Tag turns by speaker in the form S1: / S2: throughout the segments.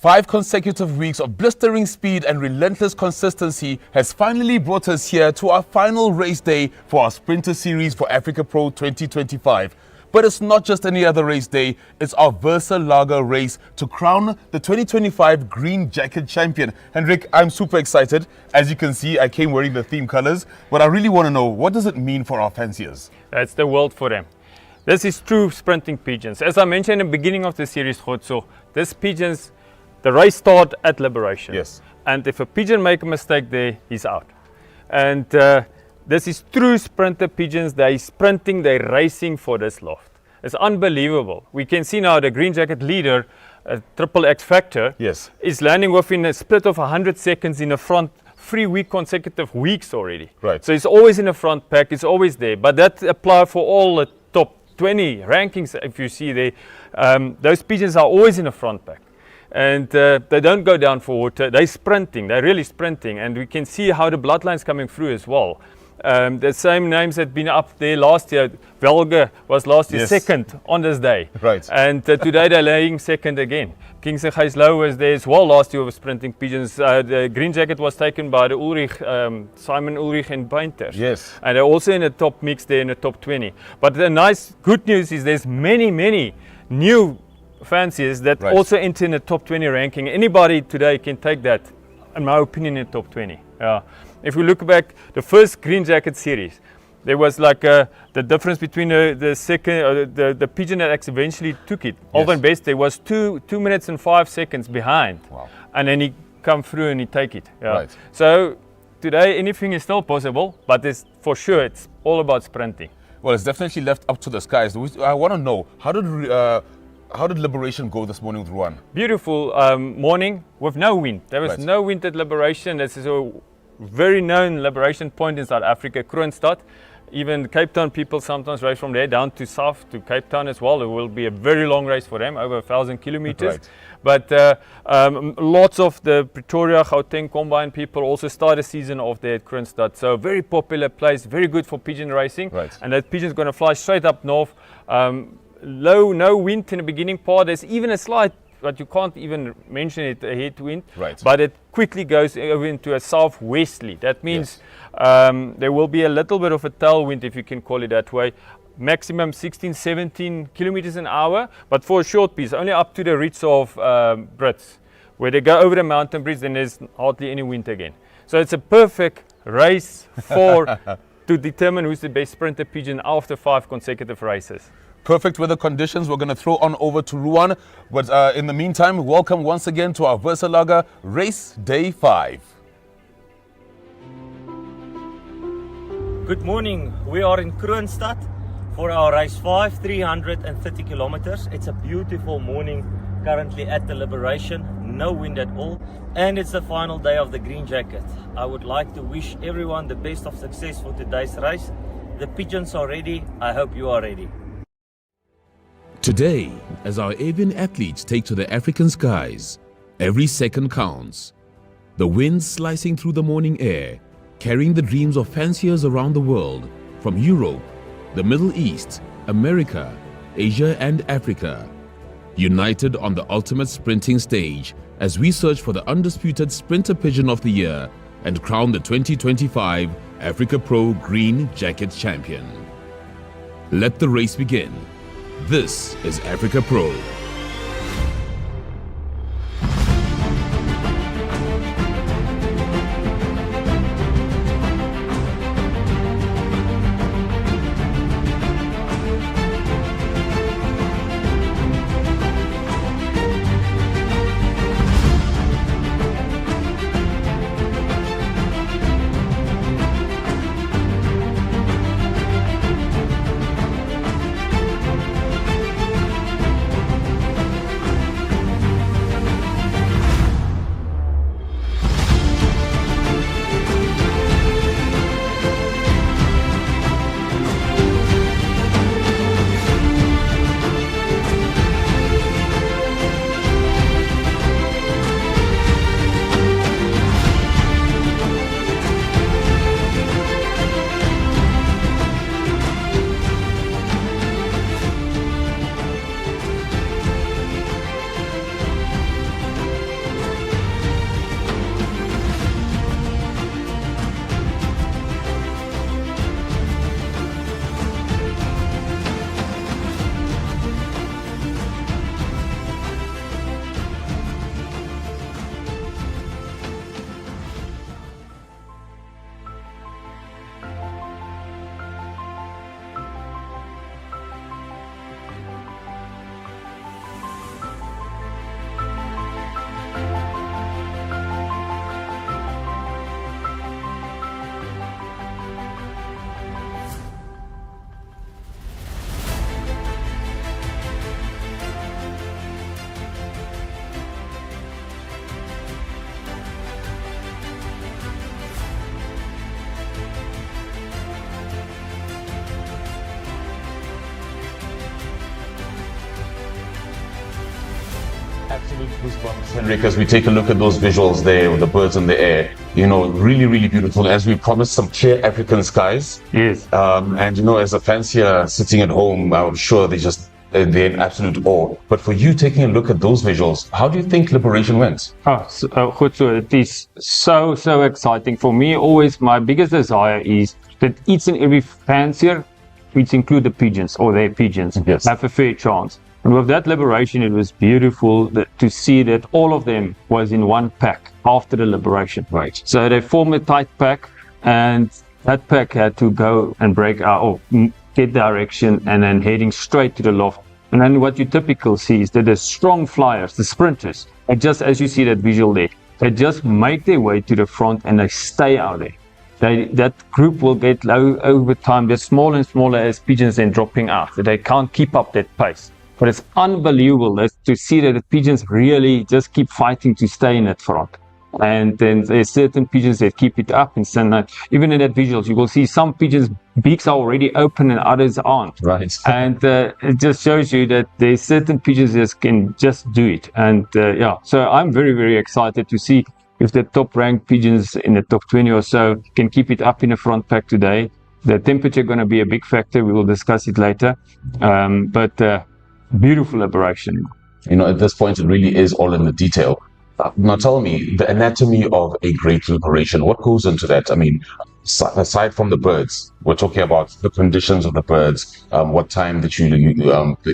S1: 5 consecutive weeks of blistering speed and relentless consistency has finally brought us here to our final race day for our Sprinter Series for AFRIKAPRO 2025. But it's not just any other race day, it's our Laga race to crown the 2025 Green Jacket Champion. Hendrik, I'm super excited. As you can see, I came wearing the theme colors, but I really want to know, what does it mean for our fanciers?
S2: That's the world for them. This is true sprinting pigeons. As I mentioned in the beginning of the series, Khotso, this pigeons, the race start at Liberation.
S1: Yes.
S2: And if a pigeon make a mistake there, he's out. And this is true sprinter pigeons. They're sprinting, they're racing for this loft. It's unbelievable. We can see now the Green Jacket leader, Triple X Factor,
S1: yes,
S2: is landing within a split of 100 seconds in the front 3 consecutive weeks already.
S1: Right.
S2: So it's always in the front pack, it's always there. But that applies for all the top 20 rankings. If you see there, those pigeons are always in the front pack. And they don't go down for water. They're sprinting. They're really sprinting. And we can see how the bloodline's coming through as well. The same names that been up there last year. Laga was last year second on this day.
S1: Right.
S2: And today they're laying second again. King's Low was there as well last year with sprinting pigeons. The Green Jacket was taken by the Ulrich, Simon Ulrich and Painters.
S1: Yes.
S2: And they're also in the top mix there in the top 20. But the nice good news is there's many new fanciers that also enter in the top 20 ranking. Anybody today can take that, in my opinion, in the top 20. If we look back, the first Green Jacket series, there was like the difference between the second, the pigeon that eventually took it. Alvin Best, there was 2 minutes and 5 seconds behind.
S1: Wow.
S2: And then he come through and he take it.
S1: Right.
S2: So today anything is still possible, but it's, for sure it's all about sprinting.
S1: Well, it's definitely left up to the skies. I want to know, how did Liberation go this morning with Ruan?
S2: Beautiful morning with no wind. There was no wind at Liberation. This is a very known Liberation point in South Africa, Kroonstad. Even Cape Town people sometimes race from there down to south to Cape Town as well. It will be a very long race for them, over 1,000 kilometers. But lots of the Pretoria, Gauteng Combine people also start a season off there at Kroonstad. So very popular place, very good for pigeon racing. And that pigeon's going to fly straight up north. No wind in the beginning part. There's even a slight, but you can't even mention it, a headwind. But it quickly goes over into a southwesterly. That means there will be a little bit of a tailwind, if you can call it that way. Maximum 16-17 kilometers an hour, but for a short piece, only up to the ridge of Brits. Where they go over the mountain bridge, then there's hardly any wind again. So it's a perfect race to determine who's the best sprinter pigeon after 5 consecutive races.
S1: Perfect weather conditions. We're going to throw on over to Ruan. But in the meantime, welcome once again to our Laga race day 5.
S3: Good morning. We are in Kroonstad for our race 5, 330 kilometers. It's a beautiful morning currently at the Liberation. No wind at all. And it's the final day of the Green Jacket. I would like to wish everyone the best of success for today's race. The pigeons are ready. I hope you are ready.
S4: Today, as our avian athletes take to the African skies, every second counts. The wind slicing through the morning air, carrying the dreams of fanciers around the world, from Europe, the Middle East, America, Asia and Africa. United on the ultimate sprinting stage as we search for the undisputed Sprinter Pigeon of the Year and crown the 2025 AFRIKAPRO Green Jacket Champion. Let the race begin. This is AFRIKAPRO.
S1: goosebumps, Henrik, as we take a look at those visuals there with the birds in the air. You know, really, really beautiful. As we promised, some clear African skies.
S2: Yes.
S1: And you know, as a fancier sitting at home, I'm sure they're in absolute awe. But for you taking a look at those visuals, how do you think Liberation went?
S2: Goed so. It is so exciting. For me, always my biggest desire is that each and every fancier, which include the pigeons or their pigeons,
S1: yes,
S2: have a fair chance. And with that Liberation, it was beautiful to see that all of them was in one pack after the Liberation.
S1: Right.
S2: So they formed a tight pack, and that pack had to go and break out or get direction and then heading straight to the loft. And then what you typically see is that the strong flyers, the sprinters, and just as you see that visual there, they just make their way to the front and they stay out there. That group will get low over time. They're smaller and smaller as pigeons then dropping out. They can't keep up that pace. But it's unbelievable to see that the pigeons really just keep fighting to stay in that front. And then there's certain pigeons that keep it up and send that. Even in that visuals, you will see some pigeons' beaks are already open and others aren't.
S1: Right.
S2: And it just shows you that there's certain pigeons that can just do it. And yeah, so I'm very, very excited to see if the top ranked pigeons in the top 20 or so can keep it up in the front pack today. The temperature going to be a big factor. We will discuss it later. But beautiful Liberation.
S1: You know, at this point, it really is all in the detail. Now tell me, the anatomy of a great Liberation, what goes into that? I mean, aside from the birds, we're talking about the conditions of the birds, what time that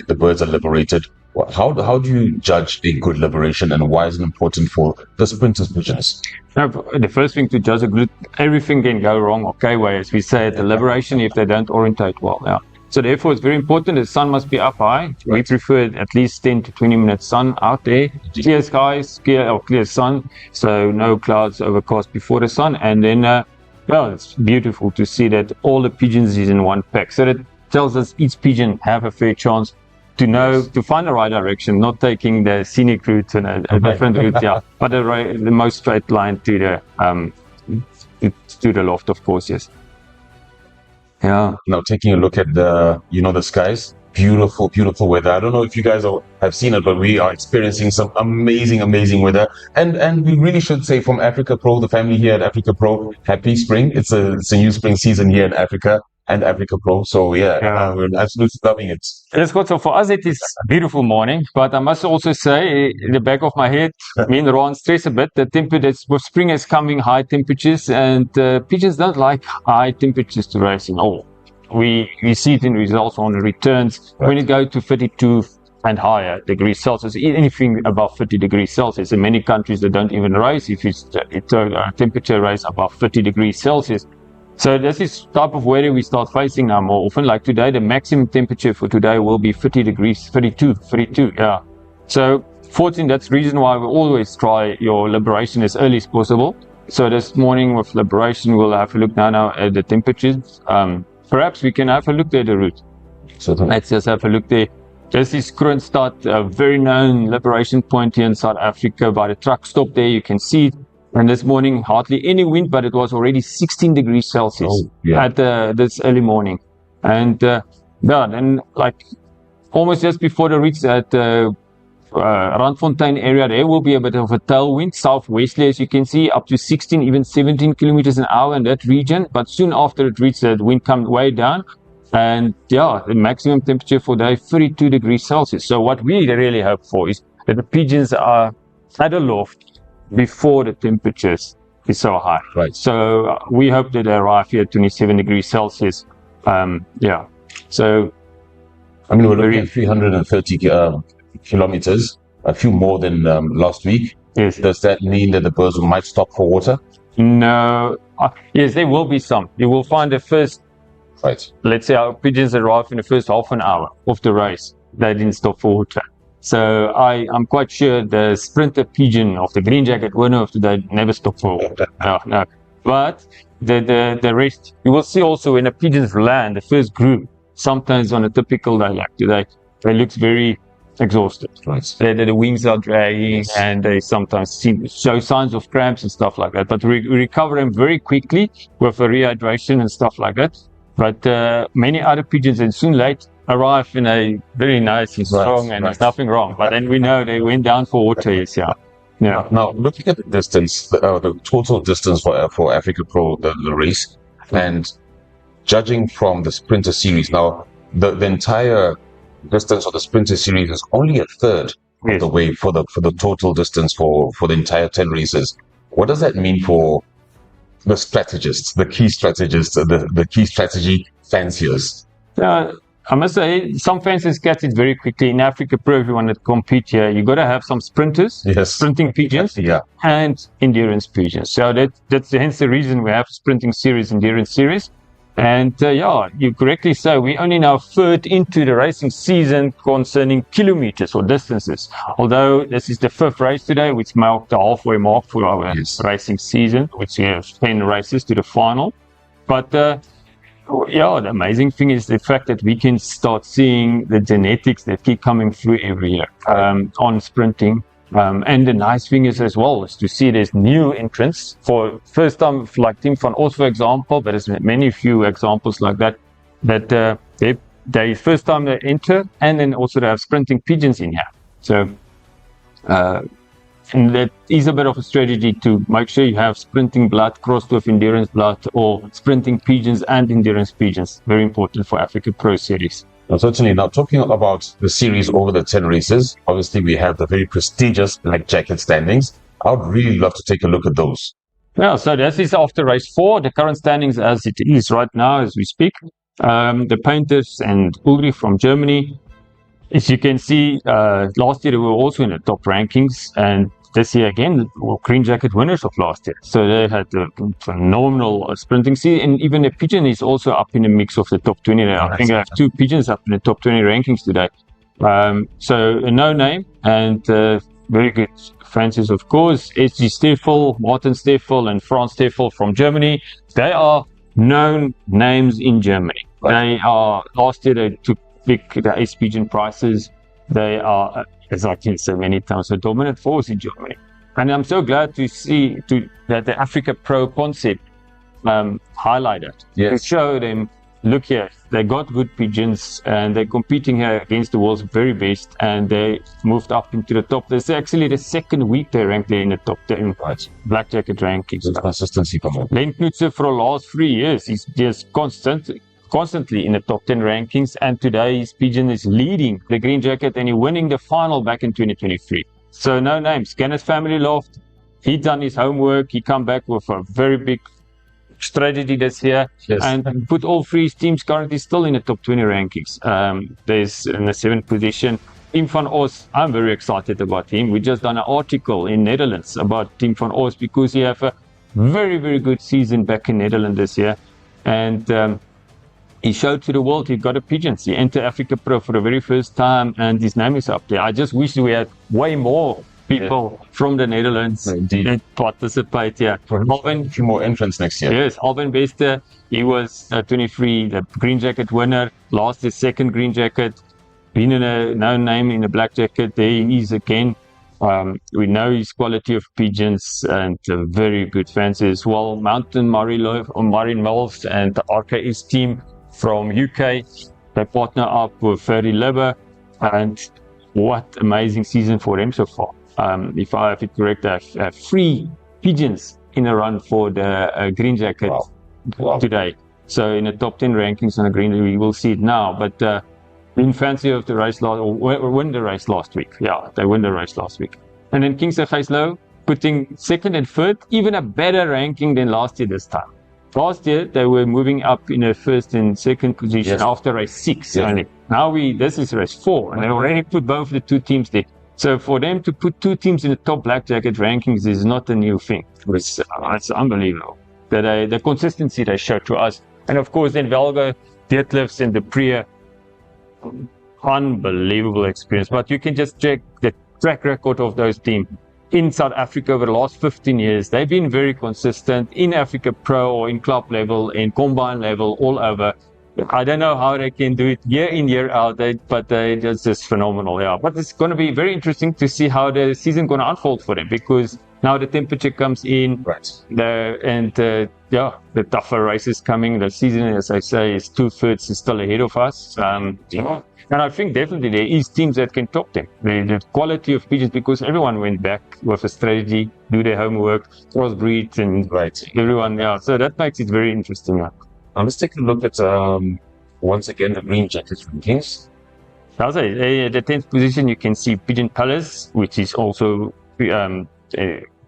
S1: the birds are liberated. How do you judge a good Liberation, and why is it important for the sprinters pigeons?
S2: Now, the first thing to judge a good, everything can go wrong, okay, as we say at the Liberation, if they don't orientate well. Yeah. So therefore, it's very important the sun must be up high. Right. We prefer at least 10 to 20 minutes sun out there. Clear skies, clear sun, so no clouds overcast before the sun. And then, well, it's beautiful to see that all the pigeons is in one pack. So that tells us each pigeon have a fair chance to know, to find the right direction, not taking the scenic route and a different route, yeah, but the most straight line to the loft, of course, yes. Yeah.
S1: Now taking a look at the skies, beautiful, beautiful weather. I don't know if you guys have seen it, but we are experiencing some amazing, amazing weather. And we really should say from AFRIKAPRO, the family here at AFRIKAPRO, happy spring. It's a new spring season here in Africa and AFRIKAPRO. So yeah, we're absolutely loving it.
S2: It's good. So for us, it is a beautiful morning, but I must also say, in the back of my head, me and Ron stress a bit. The temperature, spring is coming, high temperatures, and pigeons don't like high temperatures to race in all. We see it in results on the returns. Right. When it goes to 32 and higher degrees Celsius, anything above 50 degrees Celsius. In many countries, they don't even race if it's a temperature rise above 50 degrees Celsius. So this is type of weather we start facing now more often. Like today, the maximum temperature for today will be 50 degrees, 32, yeah. So fortunately, that's the reason why we always try your Liberation as early as possible. So this morning with Liberation, we'll have a look now at the temperatures. Perhaps we can have a look at the route. So let's just have a look there. This is Kroonstad, a very known Liberation point here in South Africa. By the truck stop there, you can see it. And this morning, hardly any wind, but it was already 16 degrees Celsius at this early morning. And then like almost just before the reach at Randfontein area, there will be a bit of a tailwind, southwesterly, as you can see, up to 16, even 17 kilometers an hour in that region. But soon after it reaches, that wind comes way down. And yeah, the maximum temperature for the day, 32 degrees Celsius. So what we really hope for is that the pigeons are at a loft before the temperatures is so high.
S1: Right.
S2: So we hope that they arrive here at 27 degrees Celsius. Yeah. So
S1: I mean, we're looking at 330 kilometers, a few more than last week.
S2: Yes.
S1: Does that mean that the birds might stop for water?
S2: No. Yes, there will be some. You will find the first, let's say our pigeons arrive in the first half an hour of the race. They didn't stop for water. So I'm quite sure the sprinter pigeon of the green jacket winner of today never stopped for water. No. But the rest, you will see also when the pigeons land, the first group, sometimes on a typical day like today, they look very exhausted.
S1: Right.
S2: The wings are dragging, and they sometimes show signs of cramps and stuff like that. But we recover them very quickly with a rehydration and stuff like that. But many other pigeons, and soon late, arrived in a very nice and strong, and there's nothing wrong. But then we know they went down for water. Yes, yeah. Yeah.
S1: Now, looking at the distance, the total distance for Africa Pro, the race, and judging from the Sprinter Series, now the entire distance of the Sprinter Series is only a third of the way for the total distance for the entire 10 races. What does that mean for the strategists, the key strategists, the key strategy fanciers?
S2: I must say, some fanciers catch it very quickly. In Africa Pro, if you want to compete here, you got to have some sprinters, sprinting pigeons, and endurance pigeons. So that's hence the reason we have sprinting series, endurance series. And you correctly say, we only now third into the racing season concerning kilometers or distances. Although this is the 5th race today, which marked the halfway mark for our racing season, which we have 10 races to the final. But the amazing thing is the fact that we can start seeing the genetics that keep coming through every year on sprinting. And the nice thing is as well is to see there's new entrants for first time, like Team Van Os, for example, but there's many few examples like that they first time they enter, and then also they have sprinting pigeons in here. So and that is a bit of a strategy to make sure you have sprinting blood crossed with endurance blood, or sprinting pigeons and endurance pigeons. Very important for Africa Pro Series.
S1: Certainly. Now, talking about the series over the 10 races, obviously we have the very prestigious Black Jacket standings. I would really love to take a look at those.
S2: Yeah, so this is after race 4, the current standings as it is right now as we speak. The Painters and Ulrich from Germany. As you can see, last year they were also in the top rankings, and this year again, Green Jacket winners of last year. So they had a phenomenal sprinting season, and even the Pigeon is also up in the mix of the top 20 there. I think I have 2 Pigeons up in the top 20 rankings today. So a no name, and very good fanciers, of course. SG Steffel, Martin Steffel, and Franz Steffel from Germany. They are known names in Germany. They are, last year they took the Ace Pigeon prizes. They are, as I can say many times, a dominant force in Germany. And I'm so glad to see that the Africa Pro concept highlighted. To show them, look here, they got good pigeons and they're competing here against the world's very best, and they moved up into the top. This is actually the 2nd week they ranked there in the top 10 Black Jacket rankings.
S1: It's consistency.
S2: Len Knutse for the last 3 years, he's just constantly in the top 10 rankings, and today his pigeon is leading the Green Jacket and he's winning the final back in 2023. So no names. Kenneth Family Loft, he done his homework, he come back with a very big strategy this year, and put all 3 teams currently still in the top 20 rankings. There's in the 7th position Team Van Os. I'm very excited about him. We just done an article in Netherlands about Team Van Os because he have a very, very good season back in Netherlands this year, and he showed to the world he got a pigeon. He entered Africa Pro for the very first time, and his name is up there. I just wish we had way more people from the Netherlands that participate here.
S1: A few more entrants next year.
S2: Yes, Alvin Bester, he was 23, the Green Jacket winner, last his 2nd Green Jacket, been in a known name in the Black Jacket. There he is again. We know his quality of pigeons, and a very good fancy as well. Mountain Marin Wolves and the RKS team from UK, they partner up with Ferry Leber, and what amazing season for them so far. If I have it correct, I have 3 pigeons in a run for the Green Jacket today. So in the top 10 rankings on the Green, we will see it now. But in fancy of the race win the race last week. Yeah, they win the race last week. And then Kingsley Gijslow putting 2nd and 3rd, even a better ranking than last year this time. Last year, they were moving up in the 1st and 2nd position after race 6 only. Now this is race 4, and they already put both the 2 teams there. So for them to put 2 teams in the top Black Jacket rankings is not a new thing. It's unbelievable. The consistency they show to us. And of course, then Velga, Detlefs, and the Priya, unbelievable experience. But you can just check the track record of those teams in South Africa over the last 15 years. They've been very consistent in Africa Pro or in club level, in combine level, all over. I don't know how they can do it year in, year out, but they're just phenomenal. Yeah. But it's going to be very interesting to see how the season going to unfold for them, because now the temperature comes in, and yeah, the tougher races coming. The season, as I say, is 2/3 is still ahead of us. Yeah. And I think definitely there is teams that can top them. The quality of pigeons, because everyone went back with a strategy, do their homework, crossbreed, and everyone, yeah. So that makes it very interesting.
S5: Now let's take a look at once again the green jacket rankings.
S2: I'll say the 10th position you can see Pigeon Palace, which is also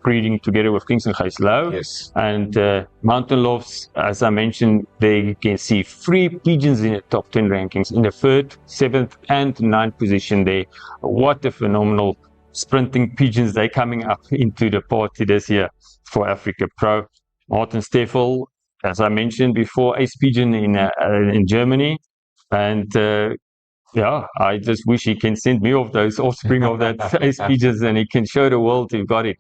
S2: breeding together with Kings and Gijslow.
S5: Yes.
S2: And Mountain Lofts, as I mentioned, there you can see 3 pigeons in the top 10 rankings in the 3rd, 7th, and 9th position there. What a phenomenal sprinting pigeons they're coming up into the party this year for Africa Pro. Martin Steffel, as I mentioned before, ace pigeon in Germany. And yeah, I just wish he can send me off those offspring of that ace pigeons and he can show the world we've got it.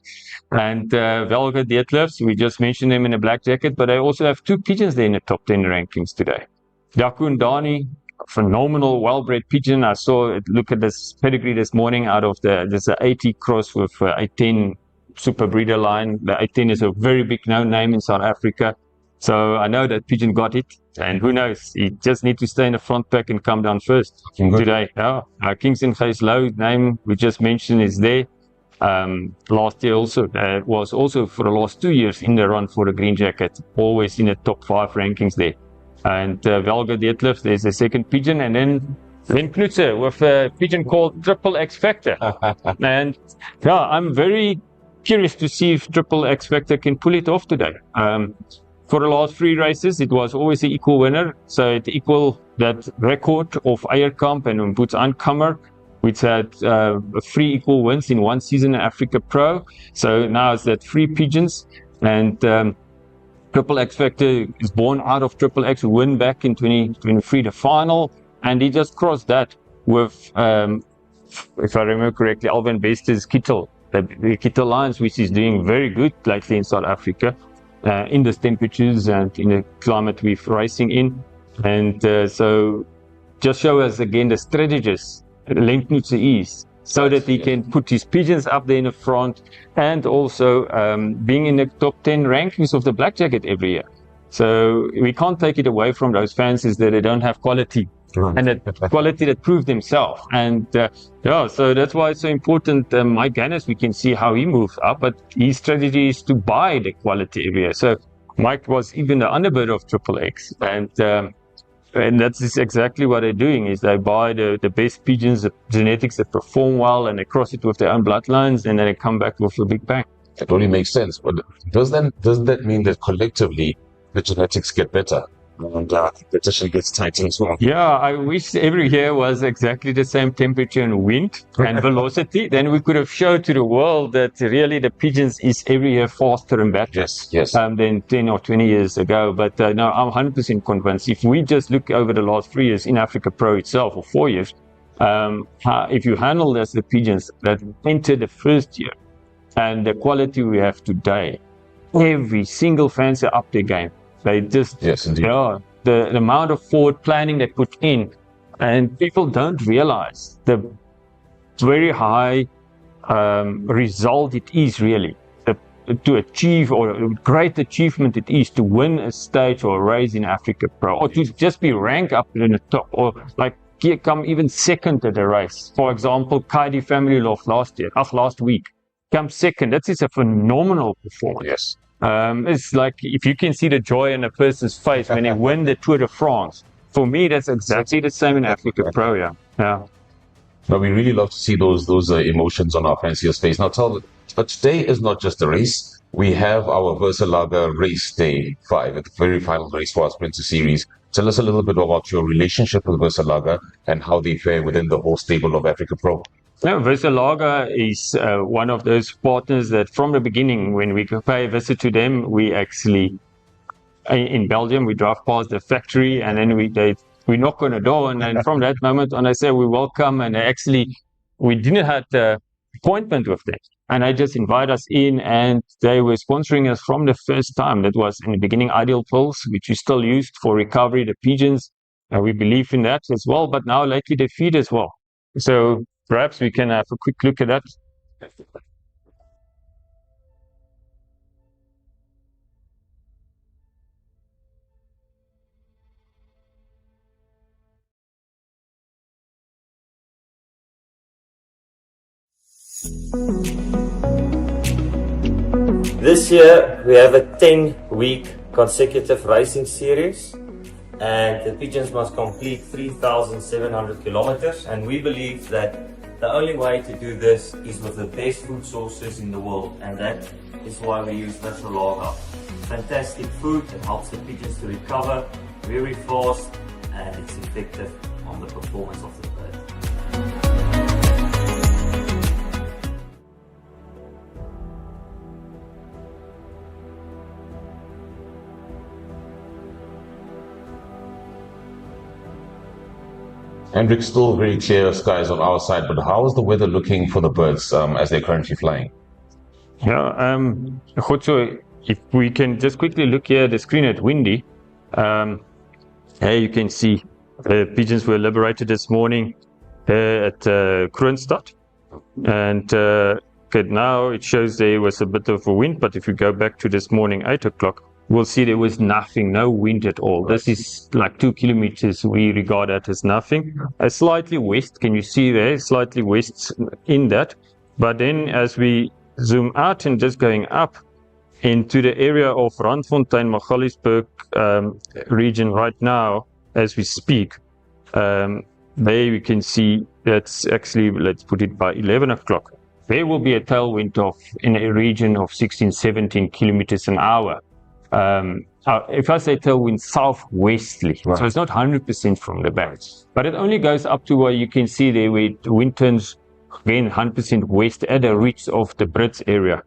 S2: And Velga Detlefs, we just mentioned them in a black jacket, but I also have 2 pigeons there in the top 10 rankings today. Dakun Dani, phenomenal well-bred pigeon. I saw it, look at this pedigree this morning out of there's an 80 cross with a 10 super breeder line. The 18 is a very big known name in South Africa. So I know that pigeon got it, and who knows, he just need to stay in the front pack and come down first today. Yeah, Kings and Gijslow name we just mentioned is there. Last year also was also for the last 2 years in the run for the green jacket, always in the top 5 rankings there. And Velga Detlef, there's a second pigeon, and then Knutse with a pigeon called Triple X Factor. And yeah, I'm very curious to see if Triple X Factor can pull it off today. For the last 3 races, it was always an equal winner. So it equal that record of Eierkamp and Boots Ankammer, which had 3 equal wins in one season in Africa Pro. So now it's that 3 pigeons. And Triple X Factor is born out of Triple X, who won back in 2023 the final. And he just crossed that with, if I remember correctly, Alvin Bester's Kittel, the Kittel Lions, which is doing very good lately in South Africa. In the temperatures and in the climate we're racing in. And so just show us again the strategist Len Knutse is, so that he can put his pigeons up there in the front, and also being in the top 10 rankings of the black jacket every year. So we can't take it away from those fanciers that they don't have quality. And that quality that proved themselves. And yeah, so that's why it's so important. Mike Gannis, we can see how he moves up, but his strategy is to buy the quality every year. So Mike was even the underbird of Triple X, and that's exactly what they're doing. Is they buy the best pigeons, the genetics that perform well, and they cross it with their own bloodlines, and then they come back with a big bang.
S5: That only makes sense. But does that mean that collectively the genetics get better? And the competition gets tighter as well.
S2: Yeah, I wish every year was exactly the same temperature and wind and velocity. Then we could have showed to the world that really the pigeons is every year faster and better than 10 or 20 years ago. But no, I'm 100% convinced. If we just look over the last 3 years in Africa Pro itself, or 4 years, if you handle this, the pigeons that entered the first year and the quality we have today, every single fancy up their game. They just, yeah, the amount of forward planning they put in, and people don't realize the very high result it is really to achieve, or a great achievement it is to win a stage or a race in Africa Pro, or to just be ranked up in the top, or like come even second at the race. For example, Kaidi Family Loft last week, come second. That is a phenomenal performance.
S5: Yes.
S2: It's like if you can see the joy on a person's face when they win the Tour de France. For me, that's exactly the same in Africa Pro. Yeah.
S5: But we really love to see those emotions on our fanciers' face. Now, but today is not just a race. We have our Laga race day 5, the very final race for our Sprinter Series. Tell us a little bit about your relationship with Laga and how they fare within the whole stable of Africa Pro.
S2: Yeah, Laga is one of those partners that from the beginning, when we pay a visit to them, we actually, in Belgium, we drive past the factory, and then we knock on the door, and then from that moment on, I say we welcome, and we didn't have the appointment with them, and they just invite us in, and they were sponsoring us from the first time. That was in the beginning Ideal Pills, which we still used for recovery, the pigeons. We believe in that as well, but now lately they feed as well. So perhaps we can have a quick look at that.
S3: This year we have a 10-week consecutive racing series, and the pigeons must complete 3,700 kilometers, and we believe that the only way to do this is with the best food sources in the world, and that is why we use natural Laga. Fantastic food, it helps the pigeons to recover very fast, and it's effective on the performance of the bird.
S5: Hendrik, still very clear skies on our side, but how is the weather looking for the birds as they're currently flying?
S2: Yeah, Khotso, if we can just quickly look here at the screen at windy, here you can see the pigeons were liberated this morning at Kroonstad, and okay, now it shows there was a bit of a wind, but if you go back to this morning 8 o'clock, we'll see there was nothing, no wind at all. This is like 2 kilometers we regard that as nothing. Slightly west, can you see there, slightly west in that, but then as we zoom out and just going up into the area of Randfontein, Magaliesburg region right now, as we speak, there we can see that's actually, let's put it by 11 o'clock. There will be a tailwind of in a region of 16, 17 kilometers an hour. If I say tailwind, southwesterly, right. So it's not 100% from the back, but it only goes up to where you can see there where the wind turns again 100% west at the reach of the Brits area.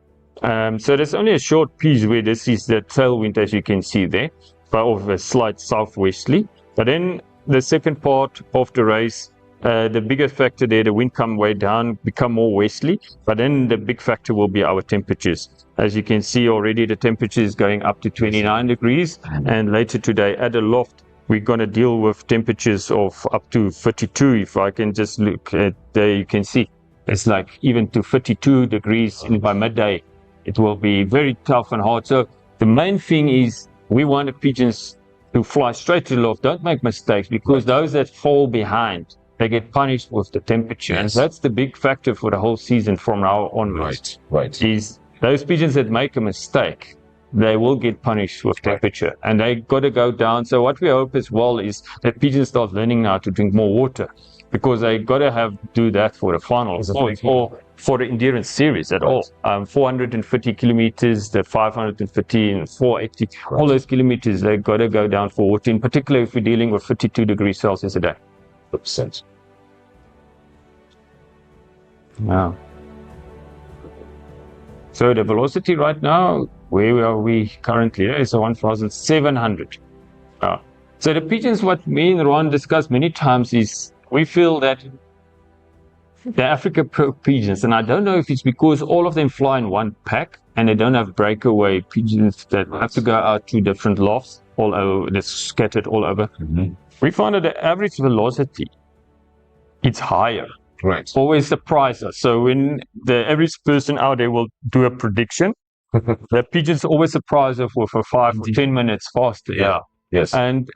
S2: So there's only a short piece where this is the tailwind, as you can see there, but of a slight southwesterly. But then the second part of the race, the bigger factor there, the wind come way down, become more westerly, but then the big factor will be our temperatures. As you can see already, the temperature is going up to 29 degrees, and later today at the loft, we're going to deal with temperatures of up to 32. If I can just look at there, you can see it's like even to 32 degrees by midday. It will be very tough and hard. So the main thing is we want the pigeons to fly straight to the loft. Don't make mistakes, because those that fall behind, they get punished with the temperature. Yes. And that's the big factor for the whole season from now onwards. Right. Is those pigeons that make a mistake, they will get punished with temperature, and they got to go down. So what we hope as well is that pigeons start learning now to drink more water, because they got to do that for the finals or for the endurance series at all. 450 kilometers, the 550 and 480, all those kilometers, they got to go down for water, in particular if we're dealing with 52 degrees Celsius a day.
S5: %.
S2: Wow. So the velocity right now, where are we currently? Is 1,700. So the pigeons, what me and Ron discussed many times, is we feel that the AFRIKAPRO pigeons, and I don't know if it's because all of them fly in one pack and they don't have breakaway pigeons that have to go out to different lofts all over, they're scattered all over. Mm-hmm. We find that the average velocity, it's higher.
S5: Right.
S2: Always surprise us. So when the average person out there will do a prediction, the pigeons always surprise us with a 5 or 10 minutes faster. Yeah.
S5: Yes.
S2: And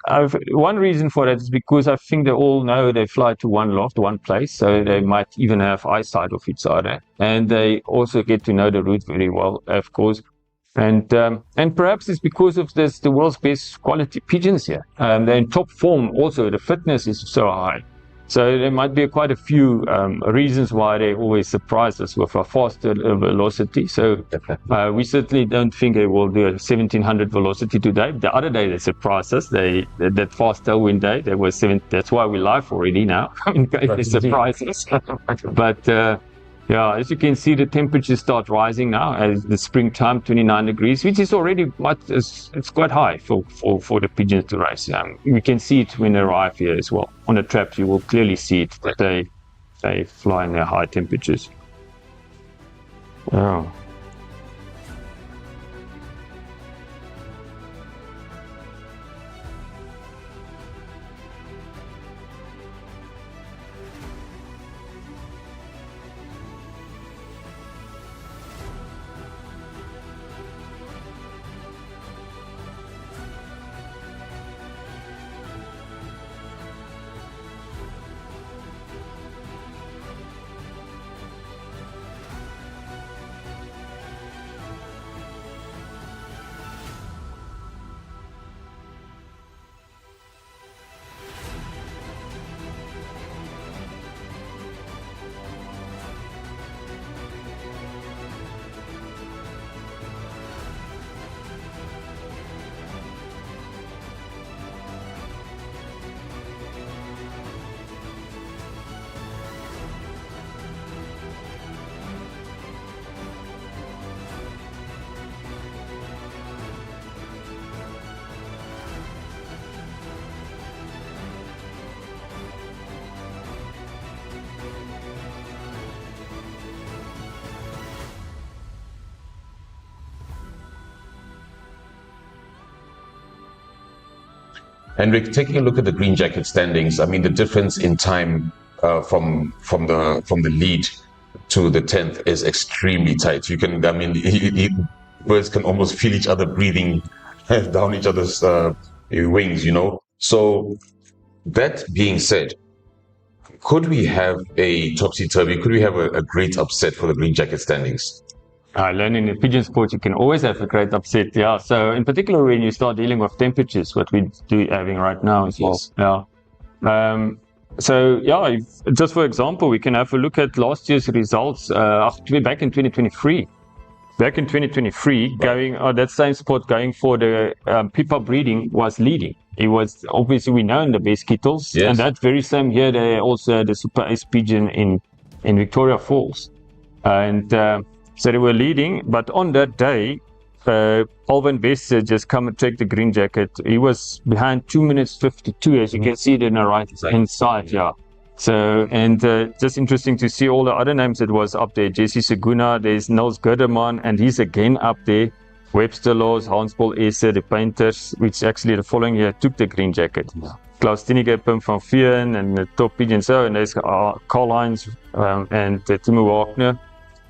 S2: one reason for that is because I think they all know they fly to one loft, one place, so they might even have eyesight of each other, and they also get to know the route very well, of course. And perhaps it's because of this, the world's best quality pigeons here. They're in top form. Also, the fitness is so high. So there might be quite a few reasons why they always surprise us with a faster velocity. So we certainly don't think they will do a 1700 velocity today. The other day they surprised us. That fast tailwind day, they were 7. That's why we're live already now. In case they surprise us. But yeah, as you can see, the temperatures start rising now as the springtime, 29 degrees, which is already it's quite high for the pigeons to race. We can see it when they arrive here as well. On the traps, you will clearly see it that they fly in their high temperatures. Yeah.
S5: Henrik, taking a look at the Green Jacket standings, I mean, the difference in time from the lead to the 10th is extremely tight. You can, I mean, birds can almost feel each other breathing down each other's wings, you know. So that being said, could we have a topsy-turvy? Could we have a great upset for the Green Jacket standings?
S2: Learning in pigeon sport, you can always have a great upset, yeah. So in particular, when you start dealing with temperatures, what we do having right now as well. Yeah. So yeah, just for example, we can have a look at last year's results back in 2023. Back in 2023, going that same spot going for the pipa breeding was leading. It was obviously we know in the best kittles, and that very same year they also had the Super Ace Pigeon in Victoria Falls, and so they were leading. But on that day, Alvin Best just come and take the Green Jacket. He was behind 2 minutes 52, as you can see it in the right hand side. Yeah. So, and just interesting to see all the other names that was up there. Jesse Seguna, there's Nels Gudderman, and he's again up there. Webster Laws, Hans Paul Esser, the Painters, which actually the following year took the Green Jacket. Yeah. Klaus Tineke, Pim van Veen, and the top Pigeon. So, and there's Carl Heinz and Timo Wagner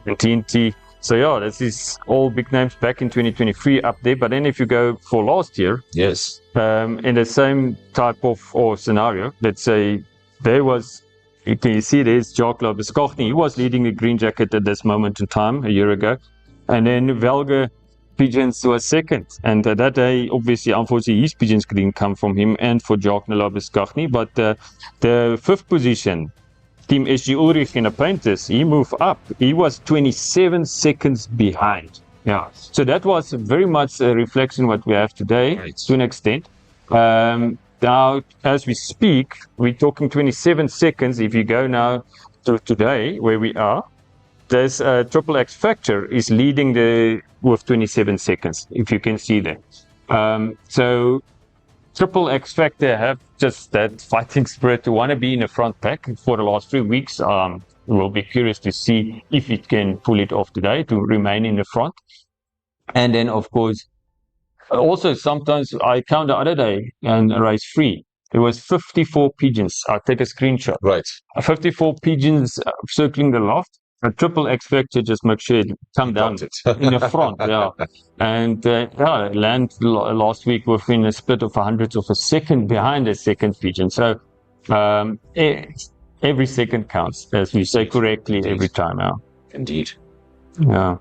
S2: and TNT. So yeah, this is all big names back in 2023 up there. But then if you go for last year, in the same type of scenario, let's say there was, you can see there's Jacques Labuschagne. He was leading the Green Jacket at this moment in time a year ago, and then Velge Pigeons was second. And that day, obviously, unfortunately, his pigeons didn't come from him and for Jacques Labuschagne. But the fifth position, Team SG Ulrich in the Painters, he moved up. He was 27 seconds behind. Yeah. So that was very much a reflection of what we have today, to an extent. Now, as we speak, we're talking 27 seconds. If you go now to today, where we are, there's Triple X Factor is leading with 27 seconds, if you can see that. So Triple X Factor have just that fighting spirit to want to be in the front pack for the last 3 weeks. We'll be curious to see if it can pull it off today to remain in the front. And then, of course, also sometimes I count the other day and race 3. There was 54 pigeons. I'll take a screenshot.
S5: Right.
S2: 54 pigeons circling the loft. A Triple X Factor just make sure it come down in the front. Yeah. And land last week within a split of 100ths of a second behind the second pigeon. So every second counts, as we say correctly every time now.
S5: Indeed.
S2: Yeah.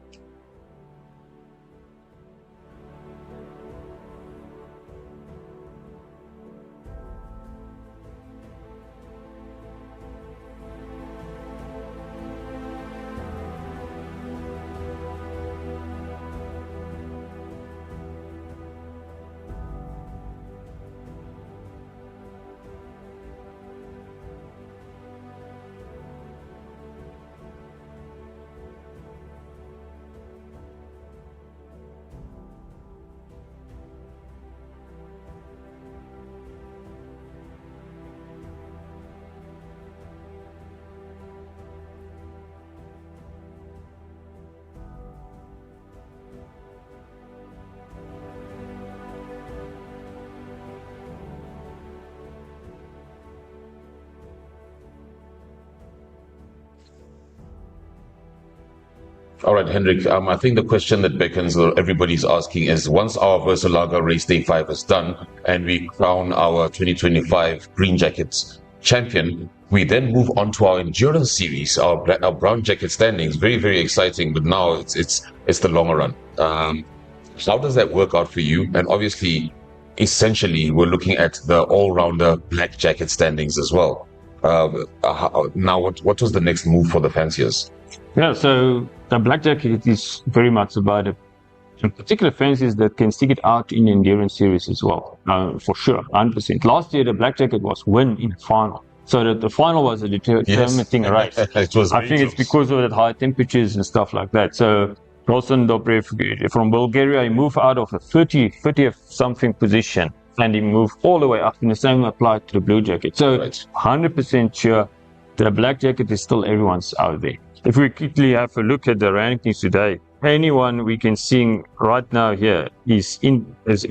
S5: All right, Hendrik, I think the question that beckons or everybody's asking is, once our Versa Laga race day 5 is done and we crown our 2025 Green Jackets champion, we then move on to our endurance series, our brown jacket standings. Very, very exciting, but now it's the longer run. How does that work out for you? And obviously, essentially, we're looking at the all-rounder black jacket standings as well. Now, what was the next move for the fanciers?
S2: Yeah, so the black jacket is very much about in particular fanciers that can stick it out in the endurance series as well, for sure, 100%. Last year, the black jacket was win in the final. So that the final was a determining race. I think it's because of the high temperatures and stuff like that. So Rosen Dobrev from Bulgaria, he moved out of a 30th something position and he moved all the way up, and the same applied to the blue jacket. So 100% sure the black jacket is still everyone's out there. If we quickly have a look at the rankings today, anyone we can see right now here is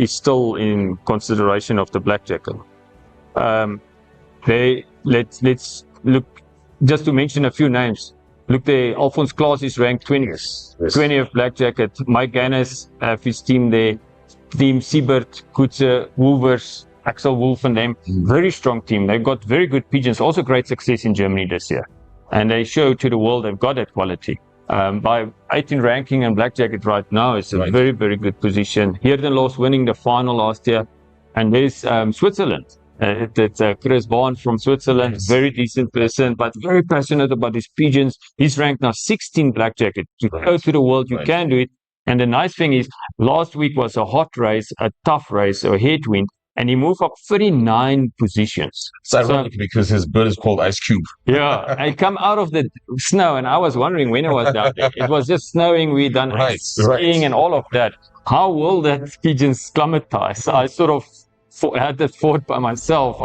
S2: still in consideration of the black jacket. Let's look, just to mention a few names. Look there, Alphonse Klaas is ranked 20th. 20th black jacket. Mike Gannis have his team there. Team Siebert, Koetse, Wolvers, Axel Wolf and them. Very strong team. They've got very good pigeons. Also great success in Germany this year. And they show to the world they've got that quality. By 18 ranking and black jacket right now, it's a very, very good position. Heerdenlos winning the final last year. And there's Switzerland. It's Chris Bond from Switzerland, very decent person, but very passionate about his pigeons. He's ranked now 16 black jacket. To go to the world, you can do it. And the nice thing is, last week was a hot race, a tough race, a headwind, and he moved up 39 positions.
S5: It's ironic because his bird is called Ice Cube.
S2: Yeah, I come out of the snow, and I was wondering when I was down there. It was just snowing, we done skiing and all of that. How will that pigeon acclimatize? I sort of had that thought by myself.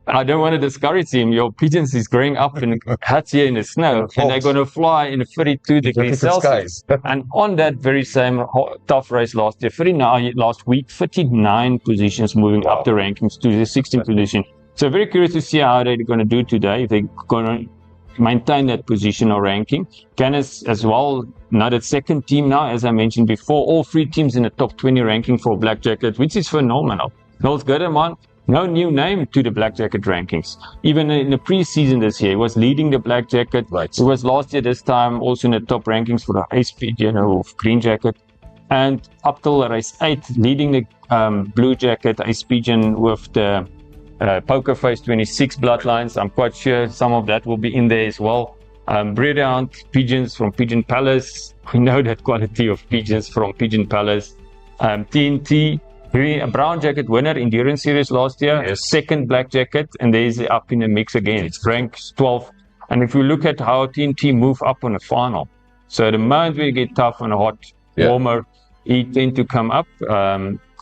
S2: I don't want to discourage him. Your pigeons is growing up in huts here in the snow, and they're going to fly in 32 degrees Celsius. And on that very same tough race last year, 39 positions moving up the rankings to the 16th position. So very curious to see how they're going to do today. If they're going to maintain that position or ranking. Canis as well, another second team now, as I mentioned before. All three teams in the top 20 ranking for black jacket, which is phenomenal. North Gutterman, no new name to the black jacket rankings. Even in the preseason this year, he was leading the black jacket. He was last year this time also in the top rankings for the ace pigeon of green jacket. And up till race 8, leading the blue jacket ace pigeon with the poker face 26 bloodlines. I'm quite sure some of that will be in there as well. Brilliant pigeons from Pigeon Palace. We know that quality of pigeons from Pigeon Palace. TNT. A brown jacket winner endurance series last year, second black jacket, and there's up in the mix again. It's ranked 12th. And if you look at how TNT move up on the final, so the moment we get tough and hot, warmer, he tend to come up.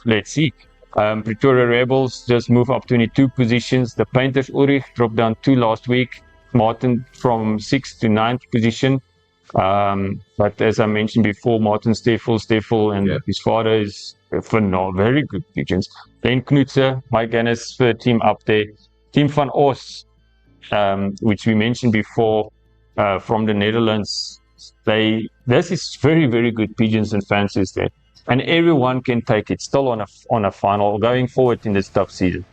S2: Let's see. Pretoria Rebels just move up 22 positions. The Painters Ulrich dropped down 2 last week. Martin from 6th to 9th position. But as I mentioned before, Martin Steffel and his father is phenomenal, very good pigeons. Then Knoetse, Mike Gannis, third team up there. Team van Os, which we mentioned before, from the Netherlands. This is very, very good pigeons and fanciers there. And everyone can take it still on a final going forward in this tough season.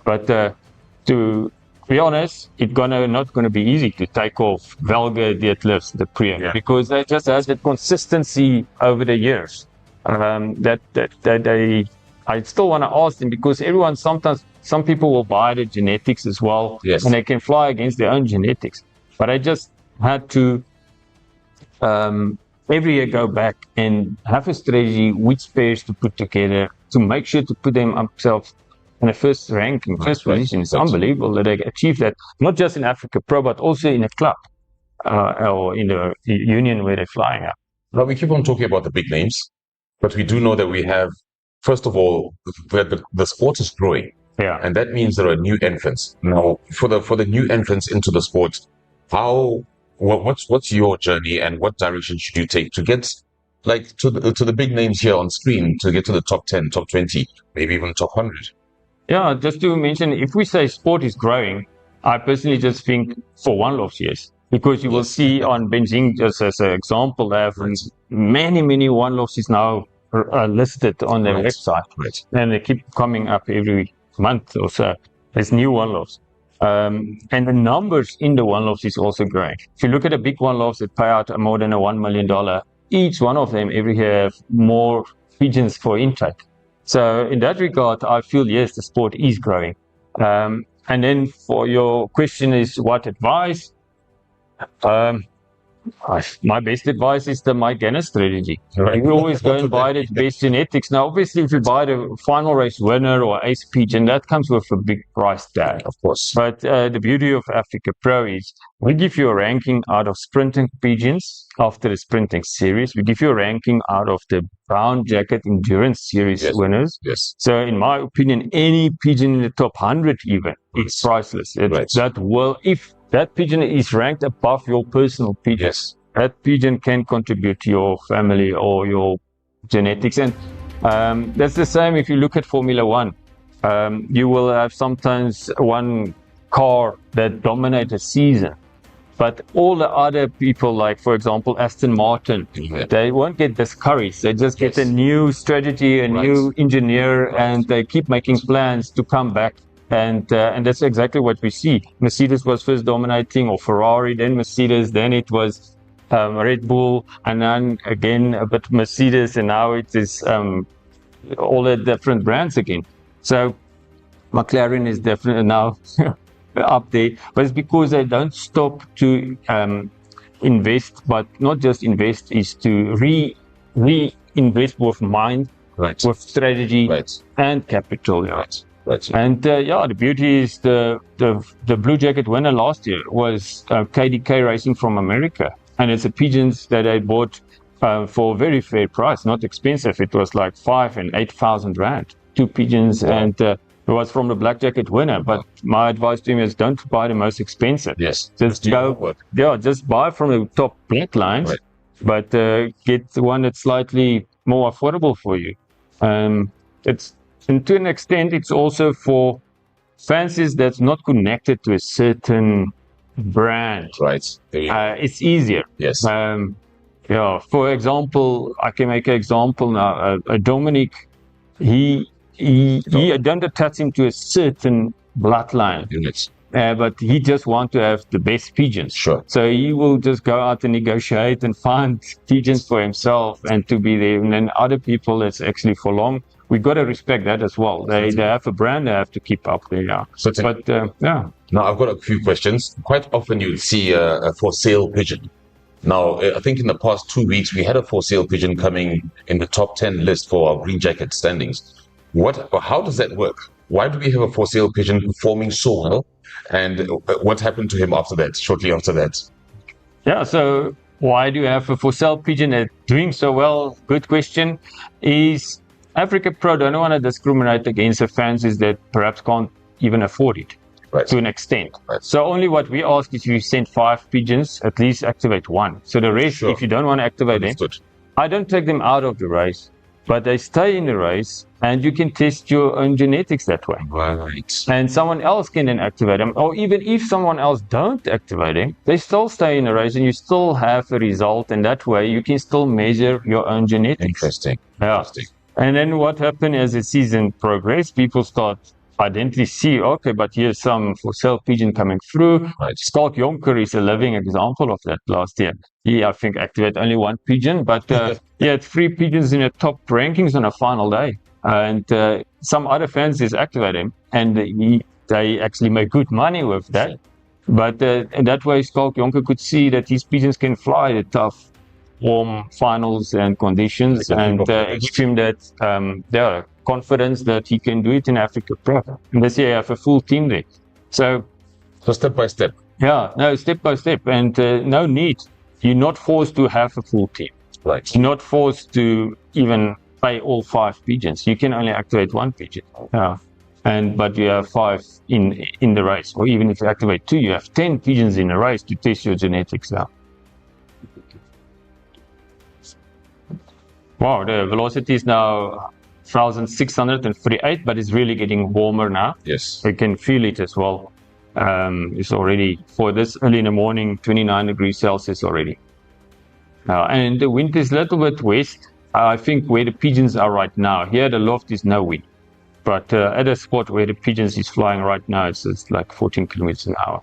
S2: But to be honest, it's not going to be easy to take off Velge, Dietlefs, the Priam, because they just has that consistency over the years. I still want to ask them, because some people will buy the genetics as well, and they can fly against their own genetics. But I just had to every year go back and have a strategy which pairs to put together to make sure to put them themselves in the first ranking, first position. It's unbelievable that they achieve that, not just in AFRIKAPRO, but also in a club or in the union where they're flying up.
S5: Now, we keep on talking about the big names, but we do know that we have, first of all, the sport is growing. And that means there are new entrants. Now, for the new entrants into the sport, what's your journey and what direction should you take to get to the big names here on screen, to get to the top 10, top 20, maybe even top 100?
S2: Yeah, just to mention, if we say sport is growing, I personally just think for one loss, yes. Because you will see on Beijing, just as an example, they have many one losses now listed on their website. And they keep coming up every month or so. There's new one-loss. And the numbers in the one-loss is also growing. If you look at the big one-loss that pay out more than $1 million, each one of them every year have more pigeons for intake. So in that regard, I feel, yes, the sport is growing. And then for your question is what advice? My best advice is the Mike Gannis strategy. You always go and buy the best genetics. Now, obviously, if you buy the final race winner or ace pigeon, that comes with a big price tag, of course. But the beauty of AFRIKAPRO is we give you a ranking out of sprinting pigeons after the sprinting series. We give you a ranking out of the brown jacket endurance series winners. So, in my opinion, any pigeon in the top 100 even, it's priceless. If that pigeon is ranked above your personal pigeon, that pigeon can contribute to your family or your genetics. And that's the same if you look at Formula One. You will have sometimes one car that dominates a season, but all the other people, like for example Aston Martin, they won't get discouraged. They just get a new strategy, a new engineer, and they keep making plans to come back. And that's exactly what we see. Mercedes was first dominating, or Ferrari, then Mercedes, then it was Red Bull, and then again a bit Mercedes, and now it is all the different brands again. So McLaren is definitely now up there, but it's because they don't stop to invest, but not just invest, is to reinvest with mind, with strategy, and capital. And the beauty is the Blue Jacket winner last year was KDK Racing from America, and it's a pigeons that I bought for a very fair price, not expensive. It was like 5,000 and 8,000 rand, 2 pigeons, and it was from the Black Jacket winner. But my advice to him is don't buy the most expensive. Just go, just buy from the top black line, but get one that's slightly more affordable for you. And to an extent, it's also for fanciers that's not connected to a certain brand. It's easier. For example, I can make an example now. Dominic, he don't attach him to a certain bloodline. But he just wants to have the best pigeons. So he will just go out and negotiate and find pigeons for himself and to be there. And then other people, that's actually for long. We got to respect that as well. They have a brand, they have to keep up there. But
S5: Now I've got a few questions. Quite often you'll see a for sale pigeon. Now, I think in the past 2 weeks, we had a for sale pigeon coming in the top 10 list for our Green Jacket standings. How does that work? Why do we have a for sale pigeon performing so well? And what happened to him after that, shortly after that?
S2: So why do you have a for sale pigeon that's doing so well? Good question. Is AFRIKAPRO don't want to discriminate against the fanciers that perhaps can't even afford it. To an extent. So only what we ask is you send 5 pigeons, at least activate 1. So the rest, if you don't want to activate them, I don't take them out of the race, but they stay in the race, and you can test your own genetics that way. And someone else can then activate them, or even if someone else don't activate them, they still stay in the race, and you still have a result, and that way you can still measure your own genetics.
S5: Interesting.
S2: And then what happened as the season progressed, people start identity see, okay, but here's some for sale pigeon coming through. Skalk Jonker is a living example of that last year. He, I think, activated only 1 pigeon, but he had 3 pigeons in the top rankings on a final day. And some other fanciers activated him, and they actually made good money with that. But in that way, Skalk Jonker could see that these pigeons can fly the tough, warm finals and conditions, and give him that confidence that he can do it in AFRIKAPRO. And this year, I have a full team there. So
S5: step by step.
S2: Step by step, and no need. You're not forced to have a full team. You're not forced to even pay all 5 pigeons. You can only activate 1 pigeon. But you have 5 in the race, or even if you activate 2, you have 10 pigeons in a race to test your genetics now. Wow, the velocity is now 1,638, but it's really getting warmer now. You can feel it as well. It's already, for this early in the morning, 29 degrees Celsius already. And the wind is a little bit west. I think where the pigeons are right now. Here the loft is no wind. But at a spot where the pigeons is flying right now, it's like 14 kilometers an hour.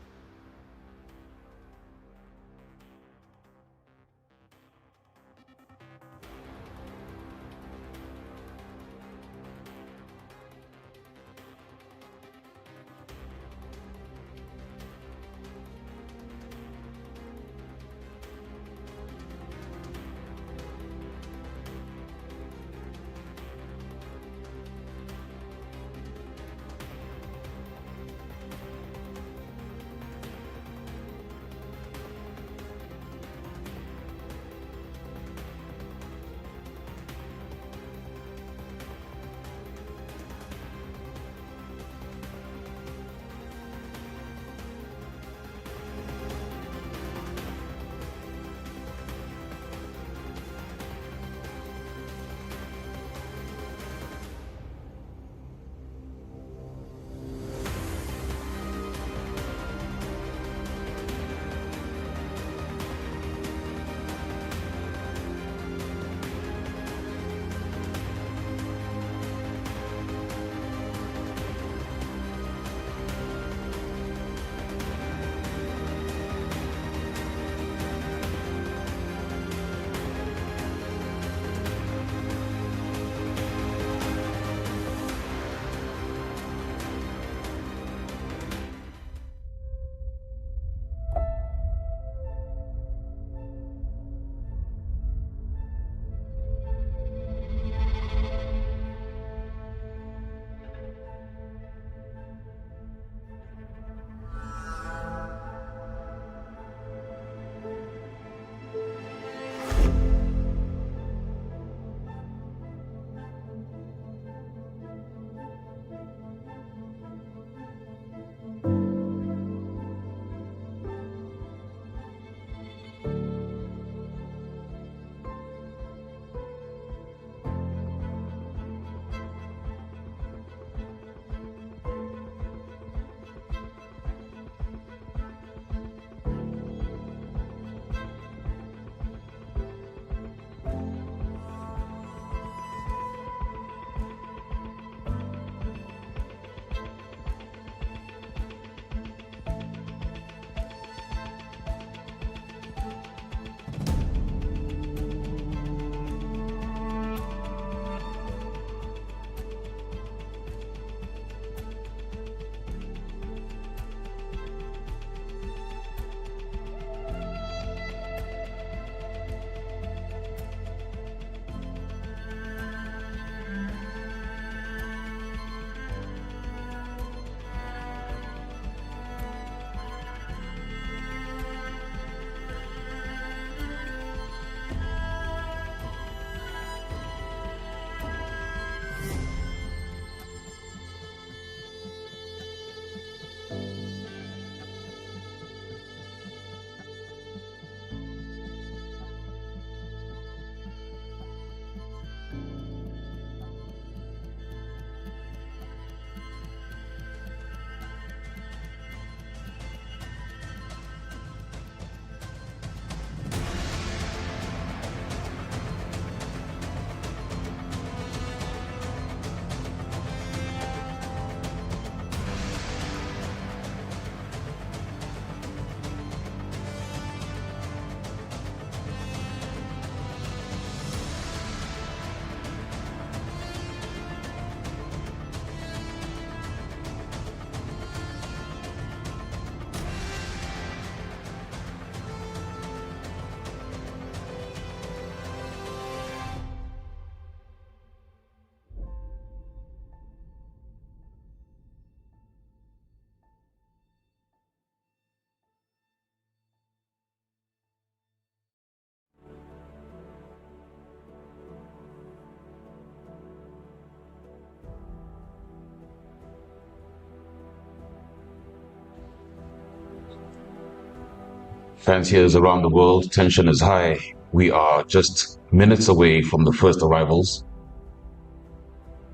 S5: Fanciers around the world, tension is high. We are just minutes away from the first arrivals.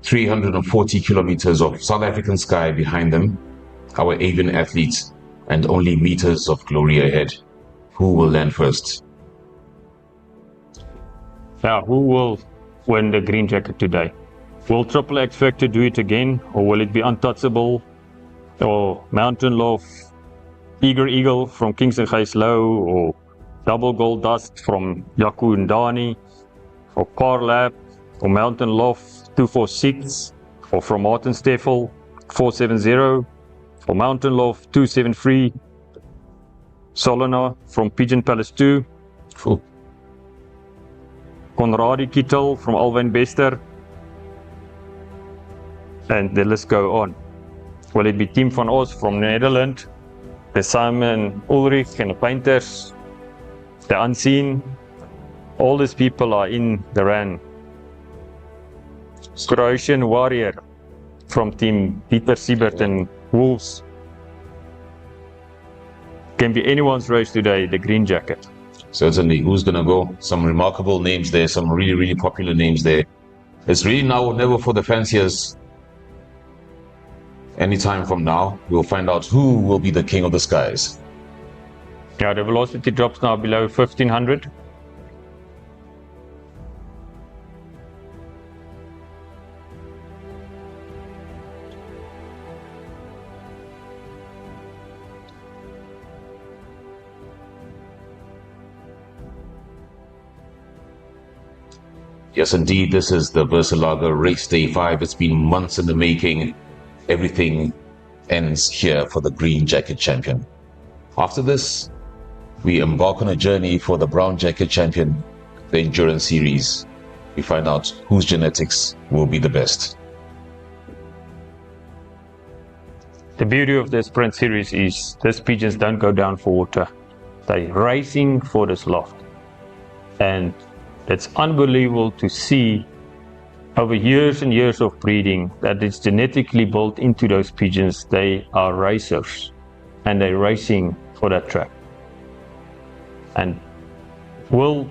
S5: 340 kilometers of South African sky behind them, our avian athletes, and only meters of glory ahead. Who will land first?
S2: Now, who will win the green jacket today? Will Triple X Factor do it again, or will it be Untouchable, or Mountain Loaf, Eager Eagle from Kingston Low, or Double Gold Dust from Yaku and Dani, or Car Lab, or Mountain Loaf 246, or from Martin Steffel 470, or Mountain Loaf 273, Solana from Pigeon Palace 2,
S5: Ooh.
S2: Conradi Kittel from Alwyn Bester, and the list go on. Will it be Team van Os from Netherlands, the Simon Ulrich and the Painters, the Unseen? All these people are in the run. Croatian Warrior from Team Peter Siebert and Wolves. Can be anyone's race today, the green jacket.
S5: Certainly. Who's going to go? Some remarkable names there, some really, really popular names there. It's really now or never for the fanciers. Anytime from now, we'll find out who will be the king of the skies.
S2: Yeah, the velocity drops now below 1500.
S5: Yes, indeed, this is the Laga race day 5. It's been months in the making. Everything ends here for the green jacket champion. After this, we embark on a journey for the brown jacket champion, the endurance series. We find out whose genetics will be the best.
S2: The beauty of the sprint series is these pigeons don't go down for water. They're racing for this loft. And it's unbelievable to see over years and years of breeding that it's genetically built into those pigeons. They are racers and they're racing for that track. And will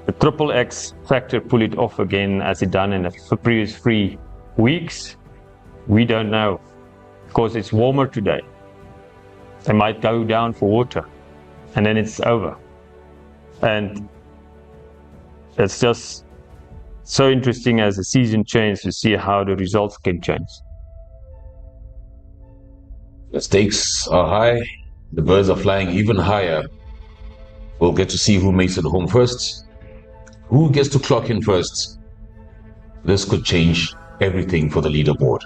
S2: the Triple X Factor pull it off again as it done in the previous 3 weeks? We don't know, because it's warmer today. They might go down for water and then it's over. And it's just so interesting as the season changes to see how the results can change.
S5: The stakes are high. The birds are flying even higher. We'll get to see who makes it home first. Who gets to clock in first? This could change everything for the leaderboard.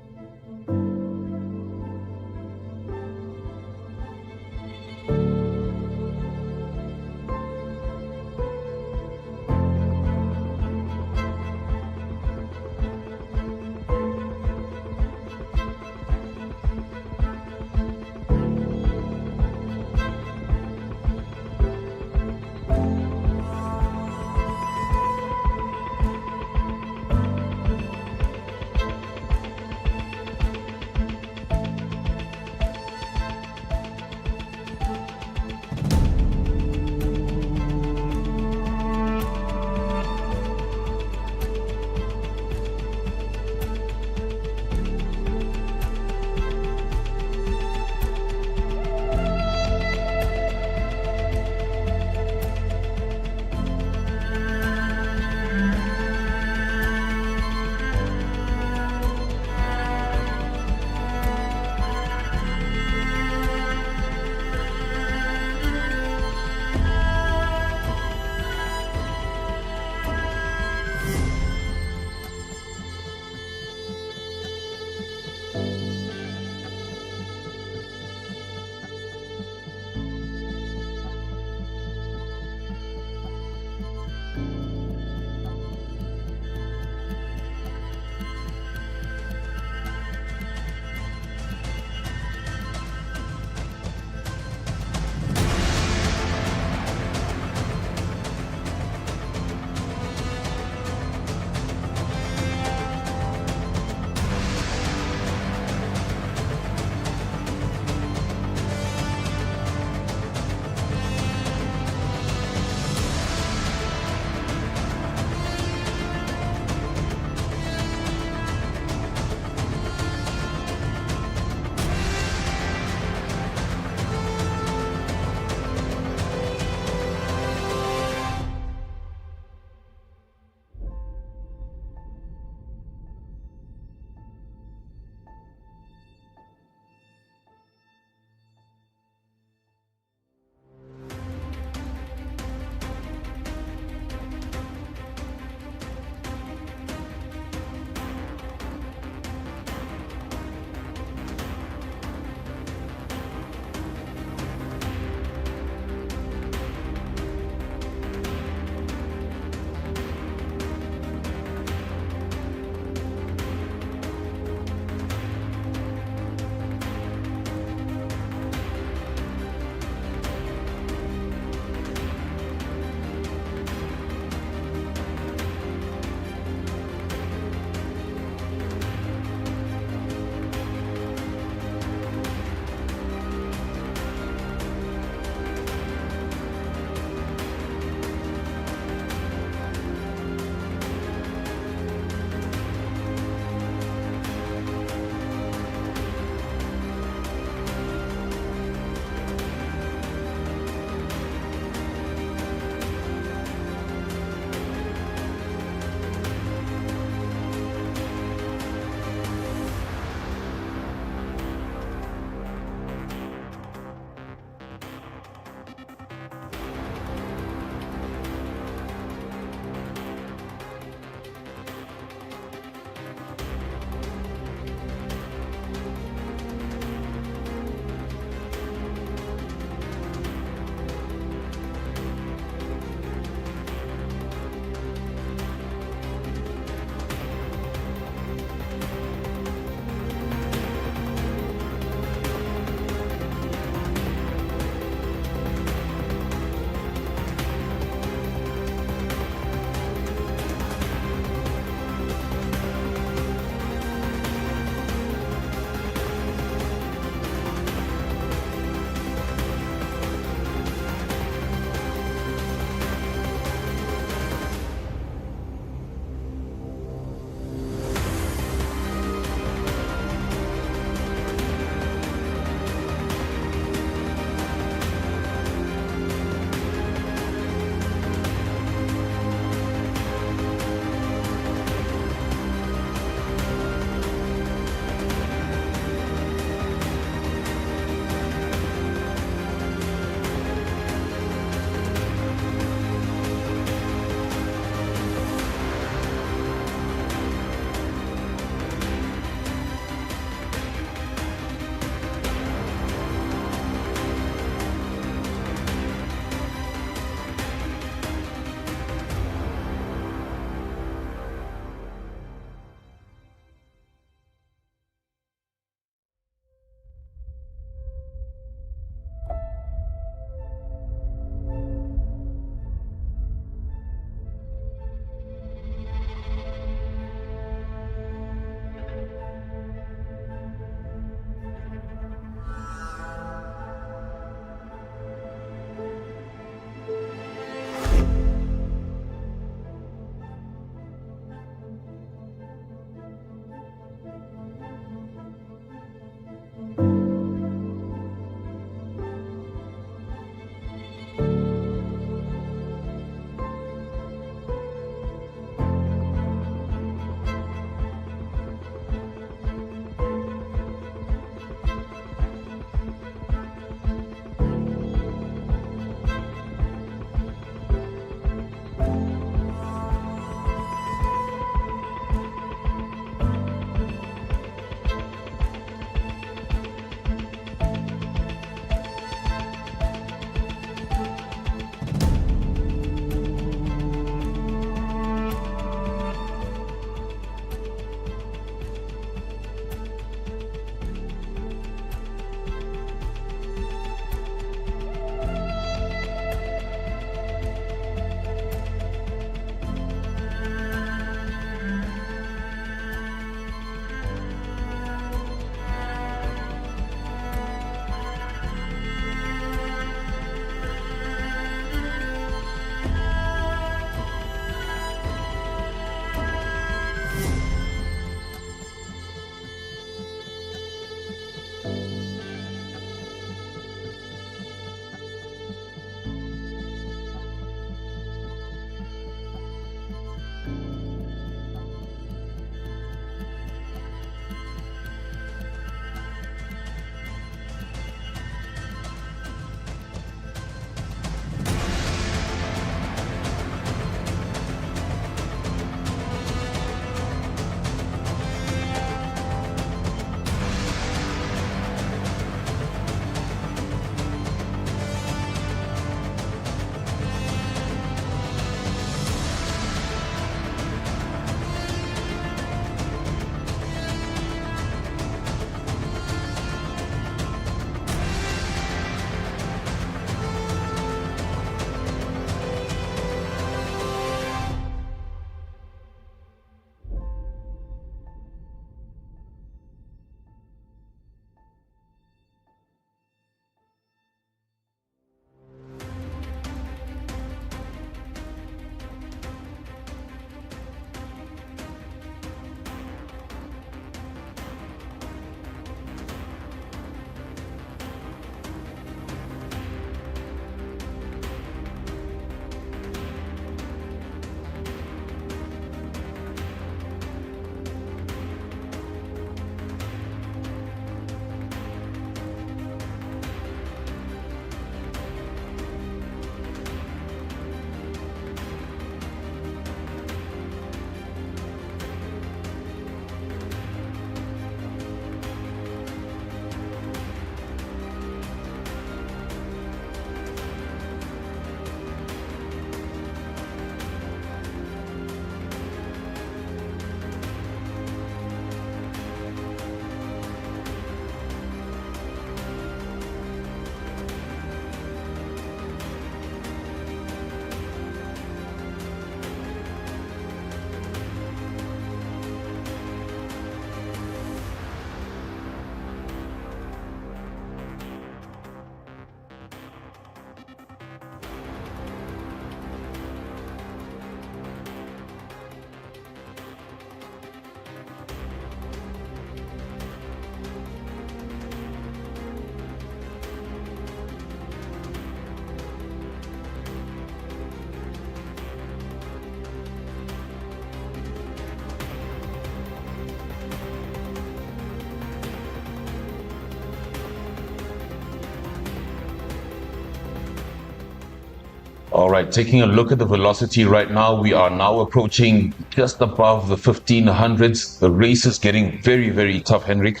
S5: All right, taking a look at the velocity right now, we are now approaching just above the 1500s. The race is getting very, very tough, Henrik.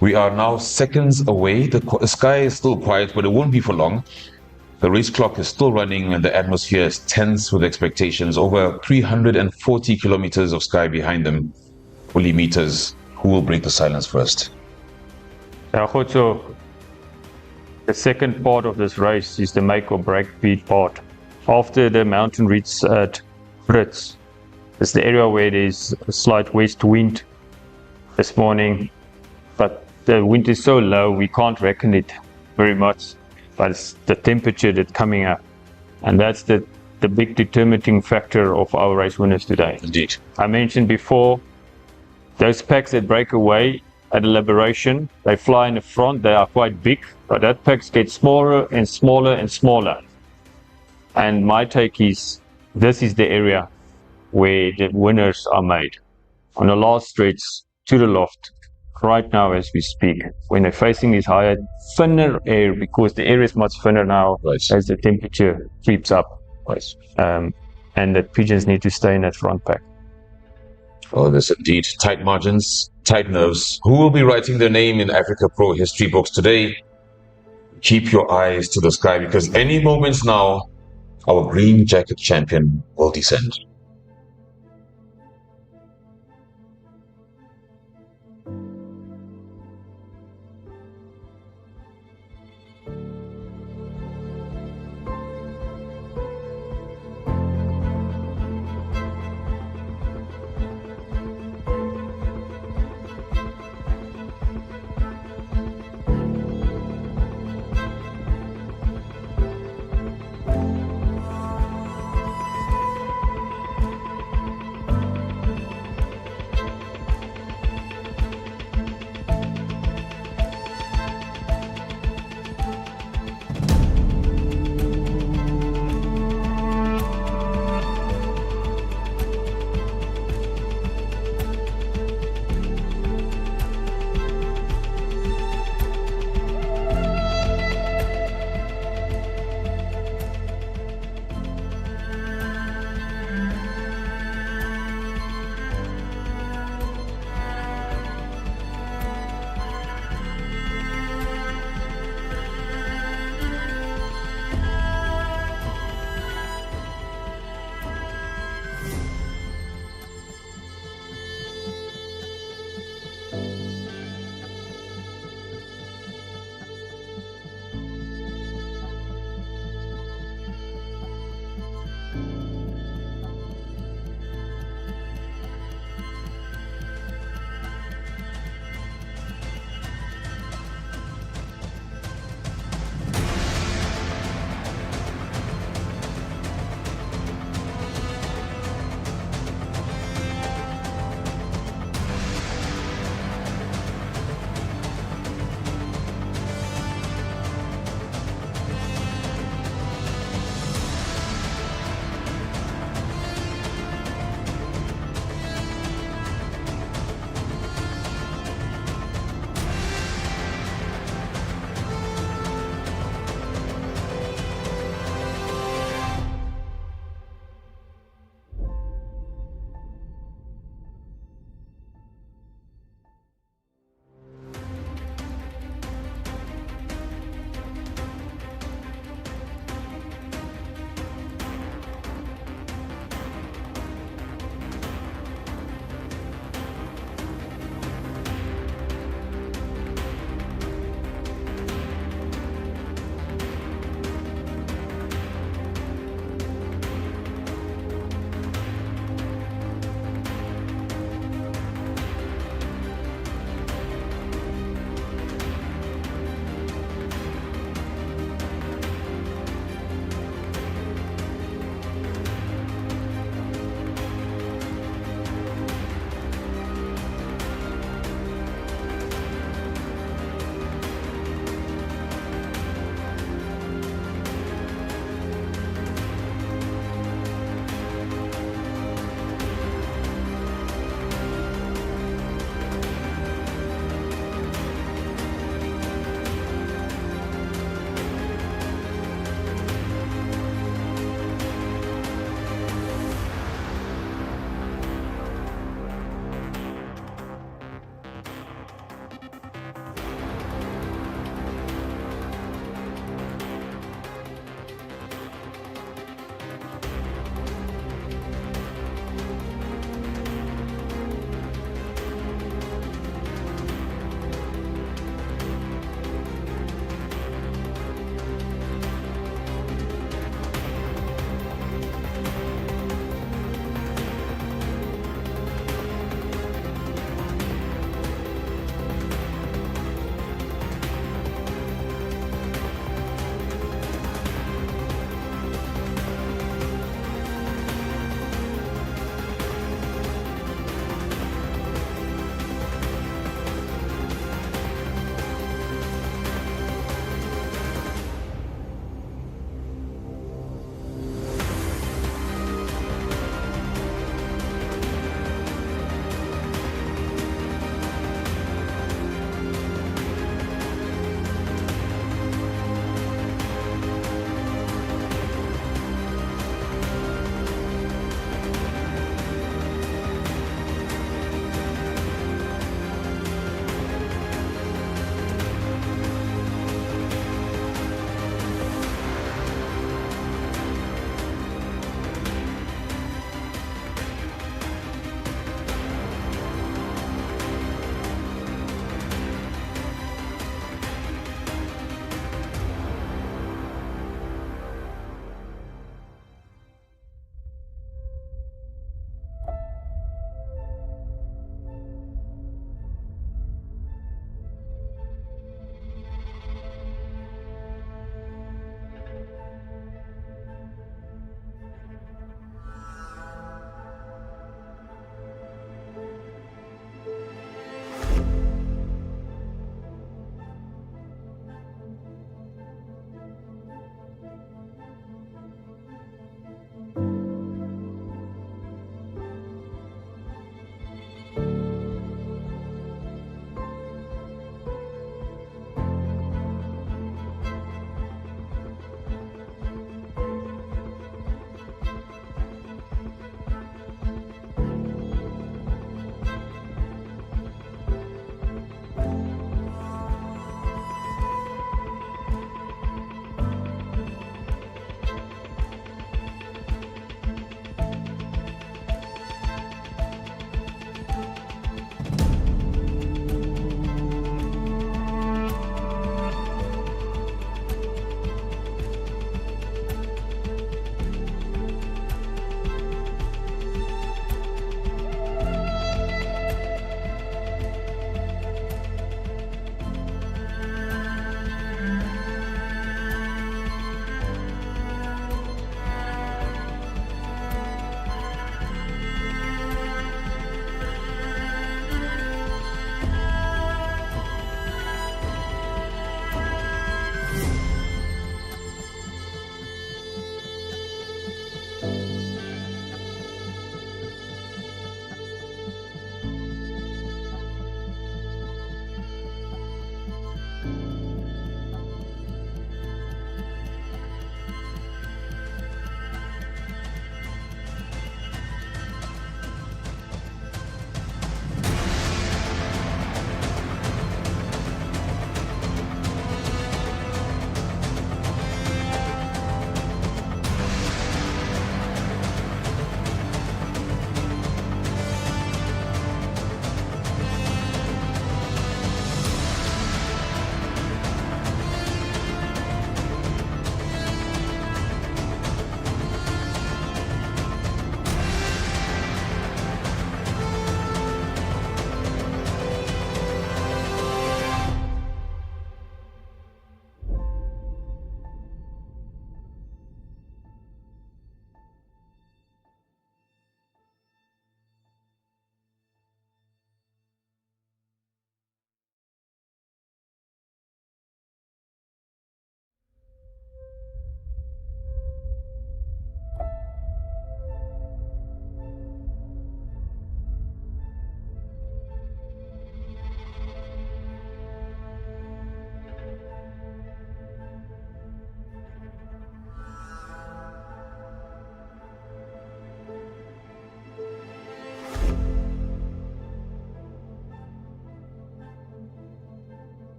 S5: We are now seconds away. The sky is still quiet, but it won't be for long. The race clock is still running and the atmosphere is tense with expectations. Over 340 kilometers of sky behind them. Fully meters. Who will break the silence first?
S2: Yeah, goed so. The second part of this race is the make or break beat part. After the mountain reach at Brits, it's the area where there's a slight west wind this morning, but the wind is so low we can't reckon it very much, but it's the temperature that's coming up, and that's the big determining factor of our race winners today.
S5: Indeed.
S2: I mentioned before, those packs that break away at a liberation, they fly in the front, they are quite big, but that packs get smaller and smaller and smaller. And my take is, this is the area where the winners are made. On the last stretch to the loft, right now as we speak, when they're facing this higher, thinner air, because the air is much thinner now as the temperature creeps up. And the pigeons need to stay in that front pack.
S5: Oh, this indeed. Tight margins, tight nerves. Who will be writing their name in Africa Pro history books today? Keep your eyes to the sky, because any moments now, our green jacket champion will descend.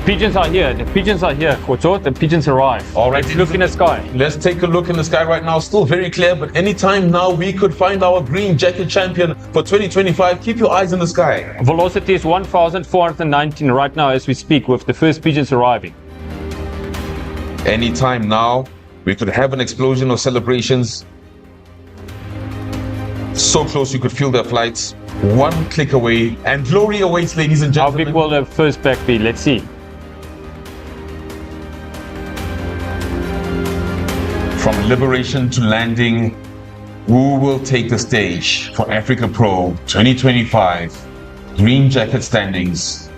S2: pigeons are here. The pigeons are here. Koto, the pigeons arrive.
S5: All right,
S2: Let's look in the sky.
S5: Let's take a look in the sky right now. Still very clear, but anytime now we could find our green jacket champion for 2025. Keep your eyes in the sky.
S2: Velocity is 1,419 right now as we speak, with the first pigeons arriving.
S5: Anytime now we could have an explosion of celebrations. So close you could feel their flights. One click away, and glory awaits, ladies and
S2: How
S5: gentlemen.
S2: big will the first pack be? Let's see.
S5: From liberation to landing, who will take the stage for Africa Pro 2025 Green Jacket standings?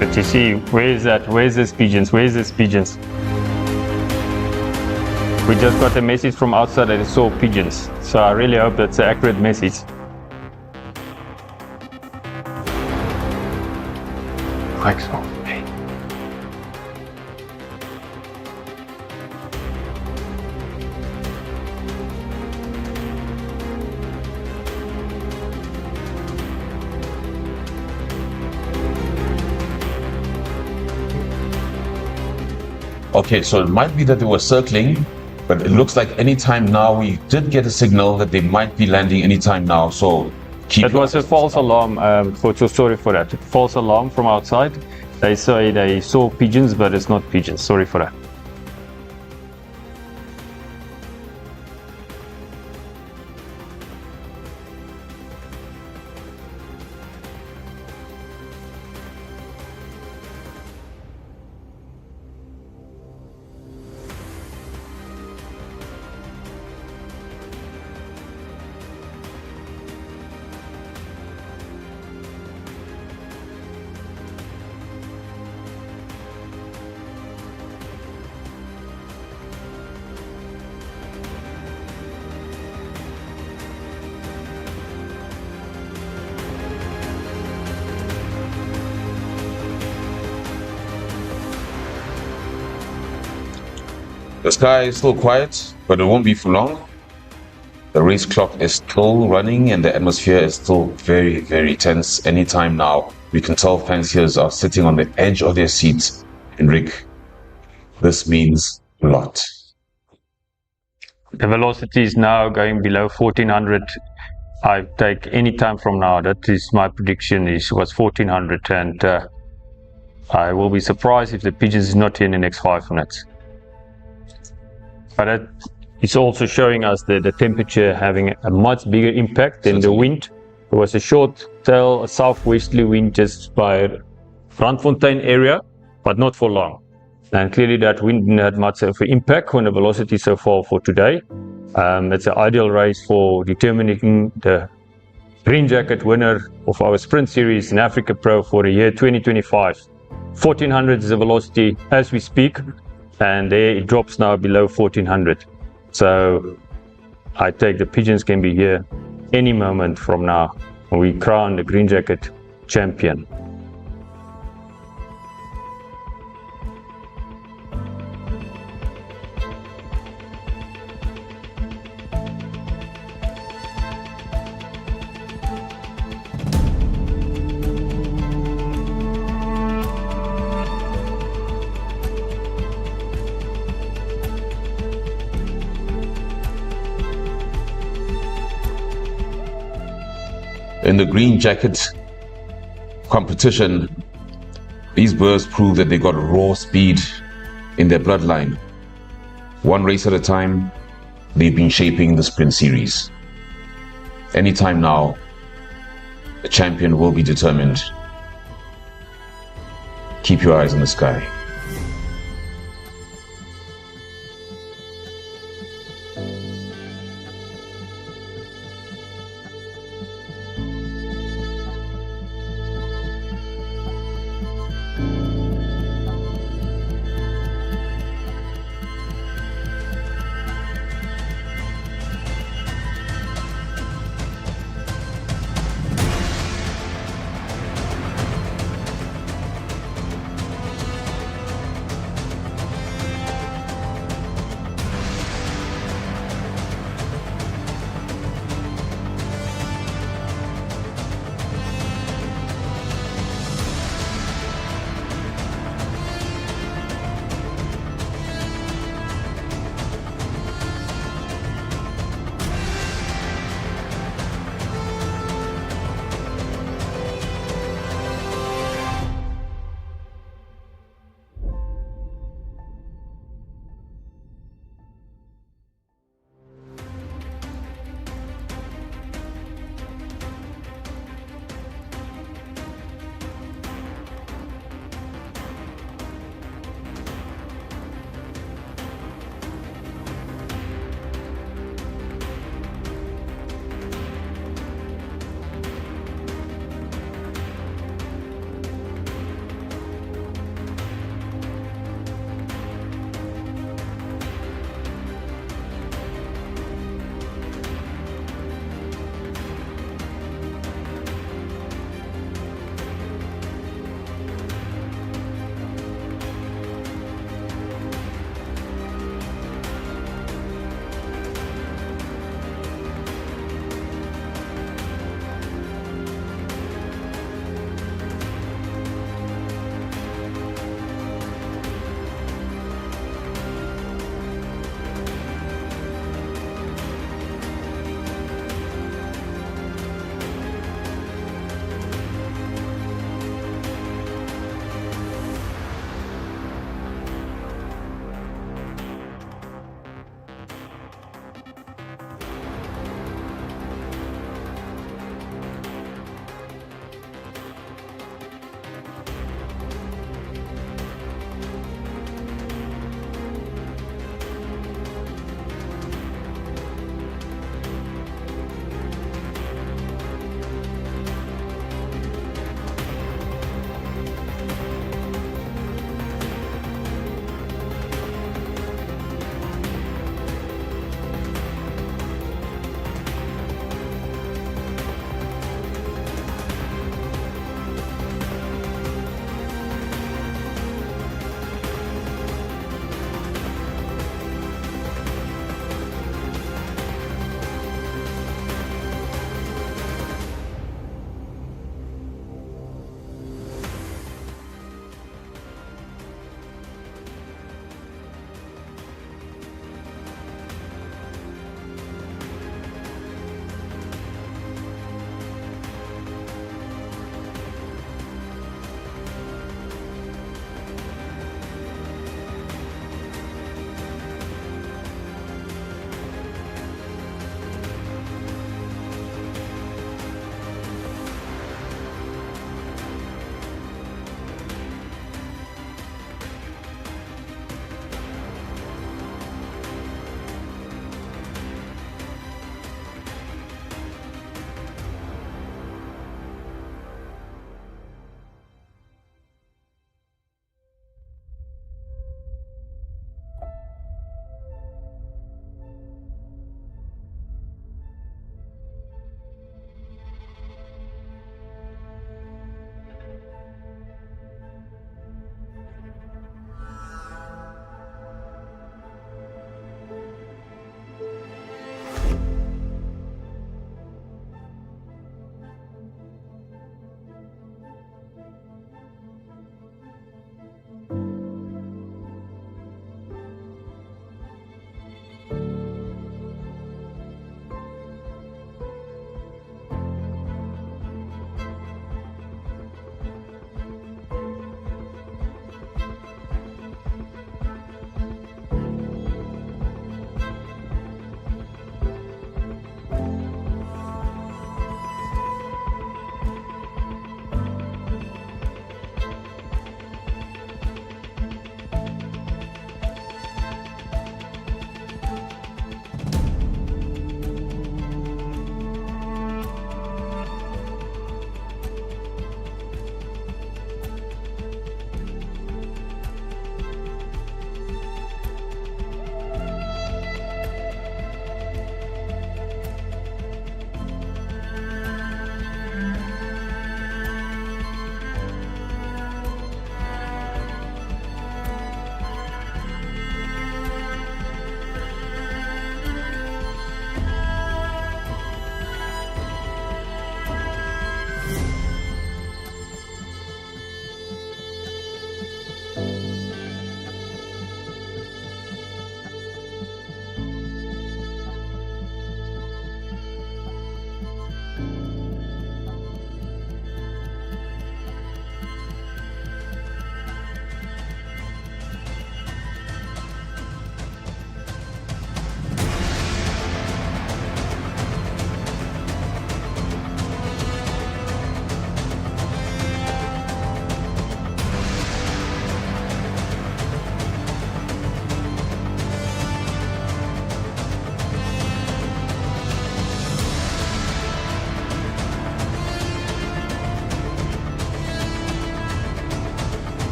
S2: Let us see. Where is that? Where's this pigeons? Where's this pigeons? We just got a message from outside that it saw pigeons. So I really hope that's an accurate message. Like so. Hey.
S5: Okay, so it might be that they were circling, but it looks like anytime now we did get a signal that they might be landing anytime now. So keep.
S2: That was a false alarm. Sorry for that. False alarm from outside. They say they saw pigeons, but it's not pigeons. Sorry for that.
S5: The sky is still quiet, but it won't be for long. The race clock is still running and the atmosphere is still very, very tense. Anytime now, we can tell fanciers are sitting on the edge of their seats. And Rick, this means a lot.
S2: The velocity is now going below 1400. I take any time from now. That is my prediction. Was 1400, and I will be surprised if the pigeons is not here in the next 5 minutes. But it's also showing us the temperature having a much bigger impact than the wind. There was a short tail, a southwesterly wind just by Randfontein area, but not for long. And clearly that wind didn't have much of an impact on the velocity so far for today. It's an ideal race for determining the green jacket winner of our sprint series in Africa Pro for the year 2025. 1400 is the velocity as we speak, and there it drops now below 1400. So I take the pigeons can be here any moment from now when we crown the green jacket champion.
S5: In the green jacket competition, these birds prove that they got raw speed in their bloodline. One race at a time, they've been shaping the sprint series. Anytime now, the champion will be determined. Keep your eyes on the sky.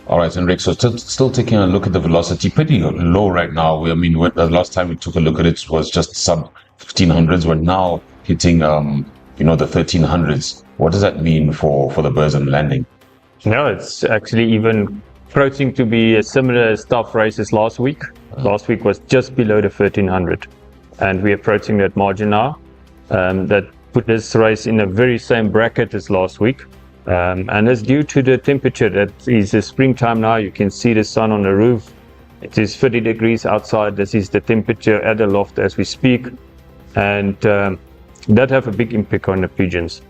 S5: All right, Enric, so still taking a look at the velocity, pretty low right now. The last time we took a look at it was just sub 1500s. We're now hitting, the 1300s. What does that mean for the birds and landing?
S2: No, it's actually even approaching to be a similar tough race as last week. Last week was just below the 1300, and we're approaching that margin now. That put this race in the very same bracket as last week. And it's due to the temperature. That is the springtime now. You can see the sun on the roof. It is 30 degrees outside. This is the temperature at the loft as we speak. And that have a big impact on the pigeons.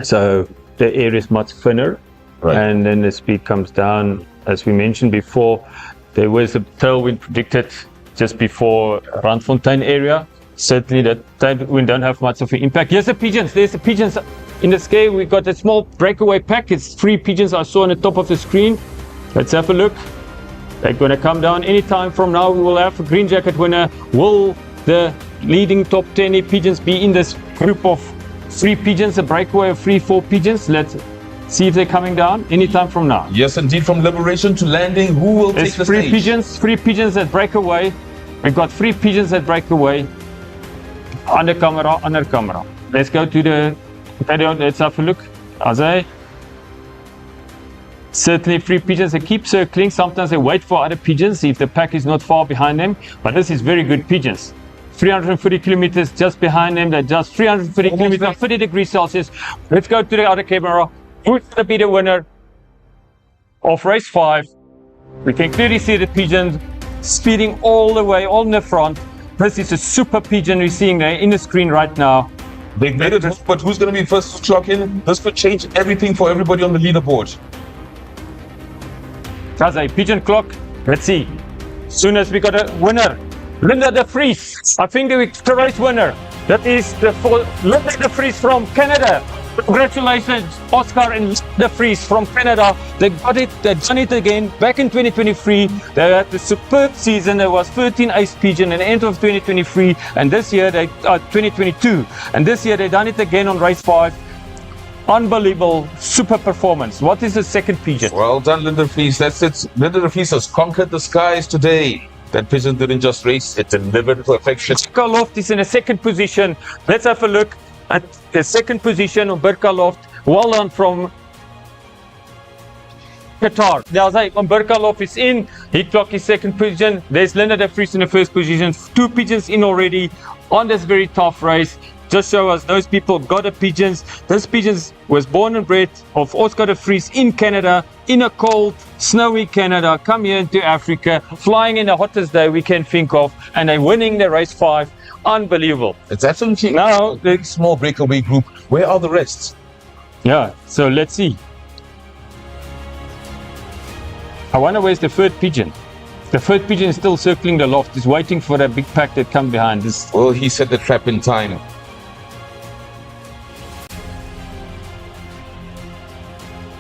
S2: So the air is much thinner. Right. And then the speed comes down. As we mentioned before, there was a tailwind predicted just before Randfontein area. Certainly that tailwind don't have much of an impact. Here's the pigeons. There's the pigeons. In the sky, we got a small breakaway pack. It's 3 pigeons I saw on the top of the screen. Let's have a look. They're going to come down anytime from now. We will have a green jacket winner. Will the leading top 10 pigeons be in this group of 3 pigeons, a breakaway of 4 pigeons? Let's see if they're coming down anytime from now.
S1: Yes, indeed. From liberation to landing, who will take the stage?
S2: 3 pigeons that break away. We've got 3 pigeons that break away. Under camera. Let's go to the video. Let's have a look. Azay. Certainly 3 pigeons. They keep circling. Sometimes they wait for other pigeons if the pack is not far behind them. But this is very good pigeons. 340 kilometers just behind them. They're just 330 kilometers, 30 degrees Celsius. Let's go to the other camera. Who's going to be the winner of race 5? We can clearly see the pigeons speeding all the way on the front. This is a super pigeon we're seeing there in the screen right now.
S1: They've made it, but who's going to be first to clock in? This could change everything for everybody on the leaderboard.
S2: That's a pigeon clock. Let's see. Soon as we got a winner, Linda de Vries. I think the race winner. That is Linda de Vries from Canada. Congratulations, Oscar and de Vries from Canada. They got it, they've done it again. Back in 2023, they had a superb season. There was 13 ace pigeon at the end of 2023, and this year 2022. And this year they done it again on race 5. Unbelievable, super performance. What is the second pigeon?
S1: Well done, Linda de Vries. That's it. Linda de Vries has conquered the skies today. That pigeon didn't just race, it delivered perfection.
S2: Loft is in a second position. Let's have a look at the second position of Burka Loft. Well done from Qatar. There's Burka Loft is in. He clocked his second position. There's Linda de Vries in the first position. 2 pigeons in already on this very tough race. Just show us those people got the pigeons. This pigeons was born and bred of Oscar de Vries in Canada, in a cold, snowy Canada. Come here into Africa, flying in the hottest day we can think of, and they're winning the race 5. Unbelievable.
S1: It's absolutely now a small breakaway group. Where are the rest?
S2: Yeah, so let's see. I wonder where's the third pigeon. The third pigeon is still circling the loft. He's waiting for that big pack that come behind this.
S1: Well, he set the trap in time.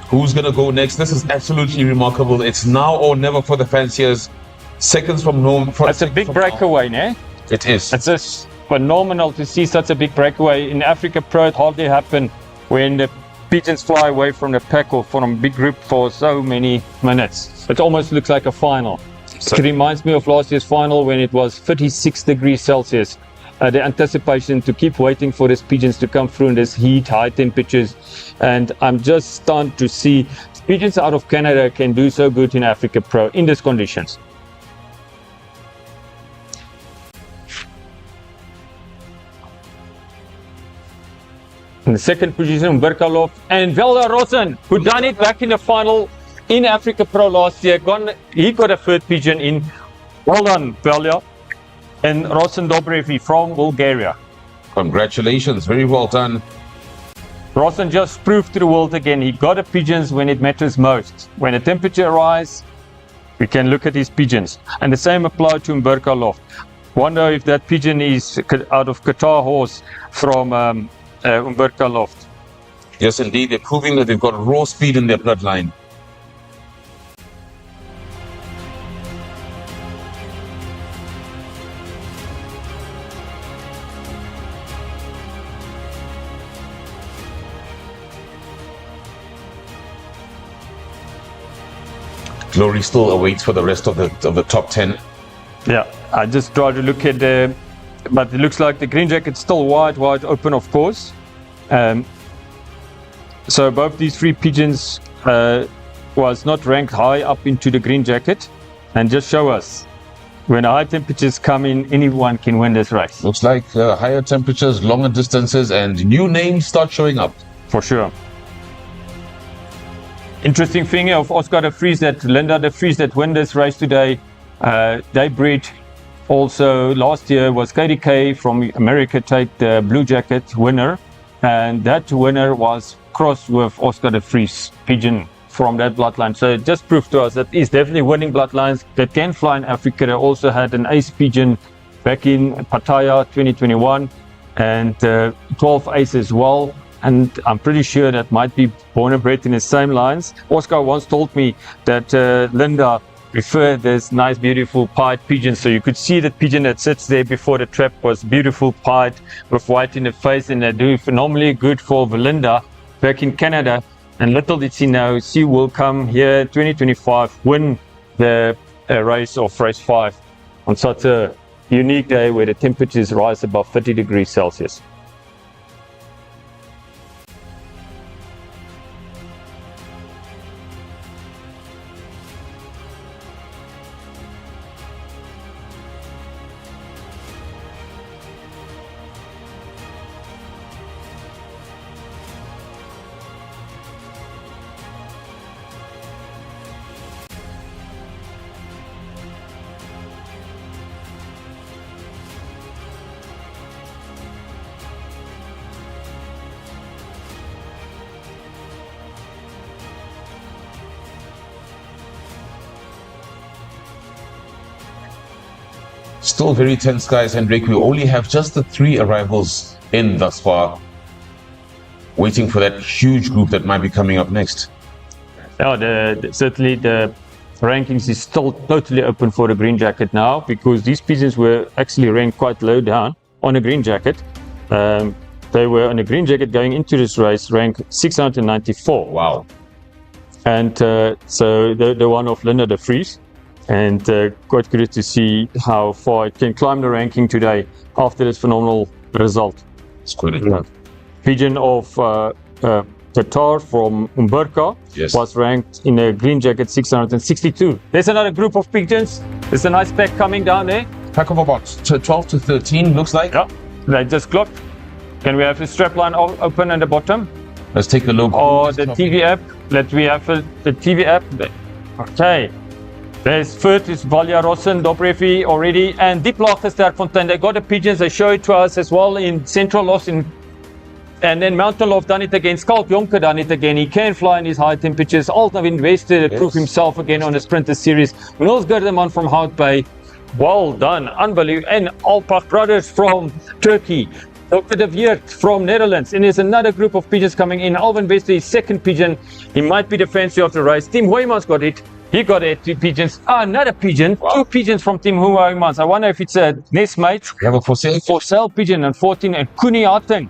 S1: Who's going to go next? This is absolutely remarkable. It's now or never for the fanciers. Seconds from no.
S2: That's a big breakaway, ne?
S1: It is.
S2: It's just phenomenal to see such a big breakaway. In AFRIKAPRO, it hardly happens when the pigeons fly away from the pack or from a big group for so many minutes. It almost looks like a final. It reminds me of last year's final when it was 36 degrees Celsius. The anticipation to keep waiting for these pigeons to come through in this heat, high temperatures. And I'm just stunned to see pigeons out of Canada can do so good in AFRIKAPRO in these conditions. In the second position, Burka Loft and Velda Rosen, who done it back in the final in AFRIKAPRO last year. He got a third pigeon in. Well done, Velda. And Rosen Dobrevi from Bulgaria.
S1: Congratulations, very well done.
S2: Rosen just proved to the world again, he got the pigeons when it matters most. When the temperature rises, we can look at his pigeons. And the same applied to Burka Loft. Wonder if that pigeon is out of Qatar horse from Burka Loft.
S1: Yes, indeed. They're proving that they've got raw speed in their bloodline.
S5: Glory still awaits for the rest of the top 10.
S2: Yeah, I just tried to look at the, but it looks like the green jacket's still wide open, of course. So both these three pigeons was not ranked high up into the green jacket, and just show us when high temperatures come in, anyone can win this race.
S5: Looks like higher temperatures, longer distances, and new names start showing up.
S2: For sure. Interesting thing of Oscar de Vries, that Linda de Vries that won this race today, they bred also last year was KDK from America, take the blue jacket winner, and that winner was crossed with Oscar de Vries pigeon from that bloodline. So it just proved to us that he's definitely winning bloodlines that can fly in Africa. They also had an ace pigeon back in Pattaya 2021 and 12 ace as well. And I'm pretty sure that might be born and bred in the same lines. Oscar once told me that Linda preferred this nice, beautiful pied pigeon. So you could see that pigeon that sits there before the trap was beautiful pied with white in the face, and they're doing phenomenally good for Linda back in Canada. And little did she know, she will come here 2025, win the race of race 5 on such a unique day where the temperatures rise above 30 degrees Celsius.
S5: Still very tense, guys, Hendrik. We only have just the 3 arrivals in thus far, waiting for that huge group that might be coming up next.
S2: Yeah, certainly the rankings is still totally open for the green jacket now, because these pigeons were actually ranked quite low down on a green jacket. They were on a green jacket going into this race ranked 694.
S5: Wow.
S2: And so the one of Linda de Vries. And quite curious to see how far it can climb the ranking today after this phenomenal result.
S5: It's good.
S2: Pigeon of Qatar from Umberka was ranked in a green jacket 662. There's another group of pigeons. There's a nice pack coming down there.
S5: Pack of about 12 to 13, looks like.
S2: Yeah, they just clocked. Can we have the strap line open at the bottom?
S5: Let's take a look.
S2: Or the TV app. Let we have the TV app. Okay. There's Furt, is Valja Rossen, Dobrevi already, and Deep Laag is there, Fontaine. They got the pigeons, they show it to us as well in Central Loss, and then Mountain Loft done it again, Skalk Jonker done it again. He can fly in these high temperatures. Altnavin Wester proved himself again on the Sprinter Series. Nils Gerdeman from Hout Bay, well done, unbelievable. And Alpach Brothers from Turkey. Dr. De Weert from Netherlands, and there's another group of pigeons coming in. Alvin Wester, his second pigeon. He might be the fancy of the race. Tim Hoijmans got it. He got it, 2 pigeons. Another pigeon. Wow. 2 pigeons from Tim Hoijmans. I wonder if it's a nest mate.
S5: We have a for
S2: sale pigeon and 14 and Kuni Harting.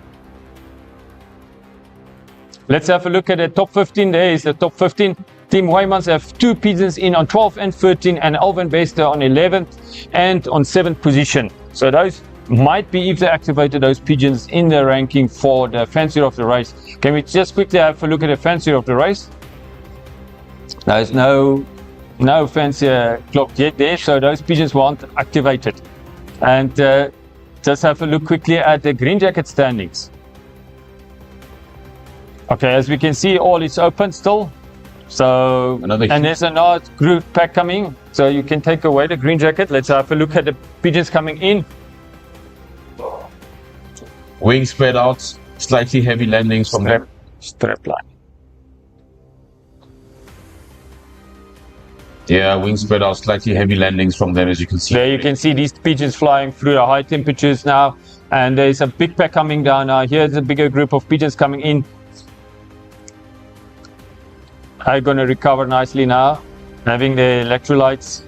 S2: Let's have a look at the top 15. There is the top 15. Tim Hoijmans have 2 pigeons in on 12 and 13, and Alvin Wester on 11th and on 7th position. So those might be, if they activated those pigeons in the ranking for the fancier of the race. Can we just quickly have a look at the fancier of the race? There's no fancier clocked yet there, so those pigeons weren't activated. And just have a look quickly at the green jacket standings. Okay, as we can see, all is open still. So, and there's another group pack coming, so you can take away the green jacket. Let's have a look at the pigeons coming in.
S5: Wings spread out, slightly heavy landings from them.
S2: Strap line.
S5: Yeah, wings spread out, slightly heavy landings from them, as you can see.
S2: There you can see these pigeons flying through the high temperatures now, and there's a big pack coming down now. Here's a bigger group of pigeons coming in. Are going to recover nicely now, having the electrolytes.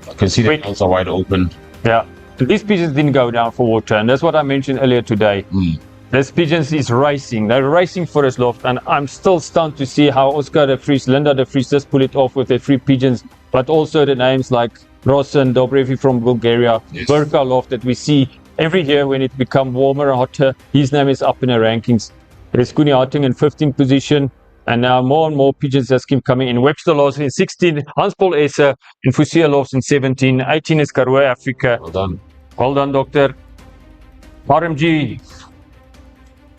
S5: You can see the mouths are wide open.
S2: Yeah, these pigeons didn't go down for water, and that's what I mentioned earlier today. This Pigeons is racing. They're racing for his loft, and I'm still stunned to see how Oscar de Vries, Linda de Vries just pull it off with their 3 Pigeons, but also the names like Rosen, Dobrevi from Bulgaria,
S5: Yes.
S2: Burka loft that we see every year when it become warmer and hotter. His name is up in the rankings. There's Koenie Harting in 15th position, and now more and more Pigeons just keep coming in. Webster Lofts in 16, Hans-Paul Esser in Fusia Lofts in 17, 18 is Karoo Africa.
S5: Well done.
S2: Well done, Doctor. RMG,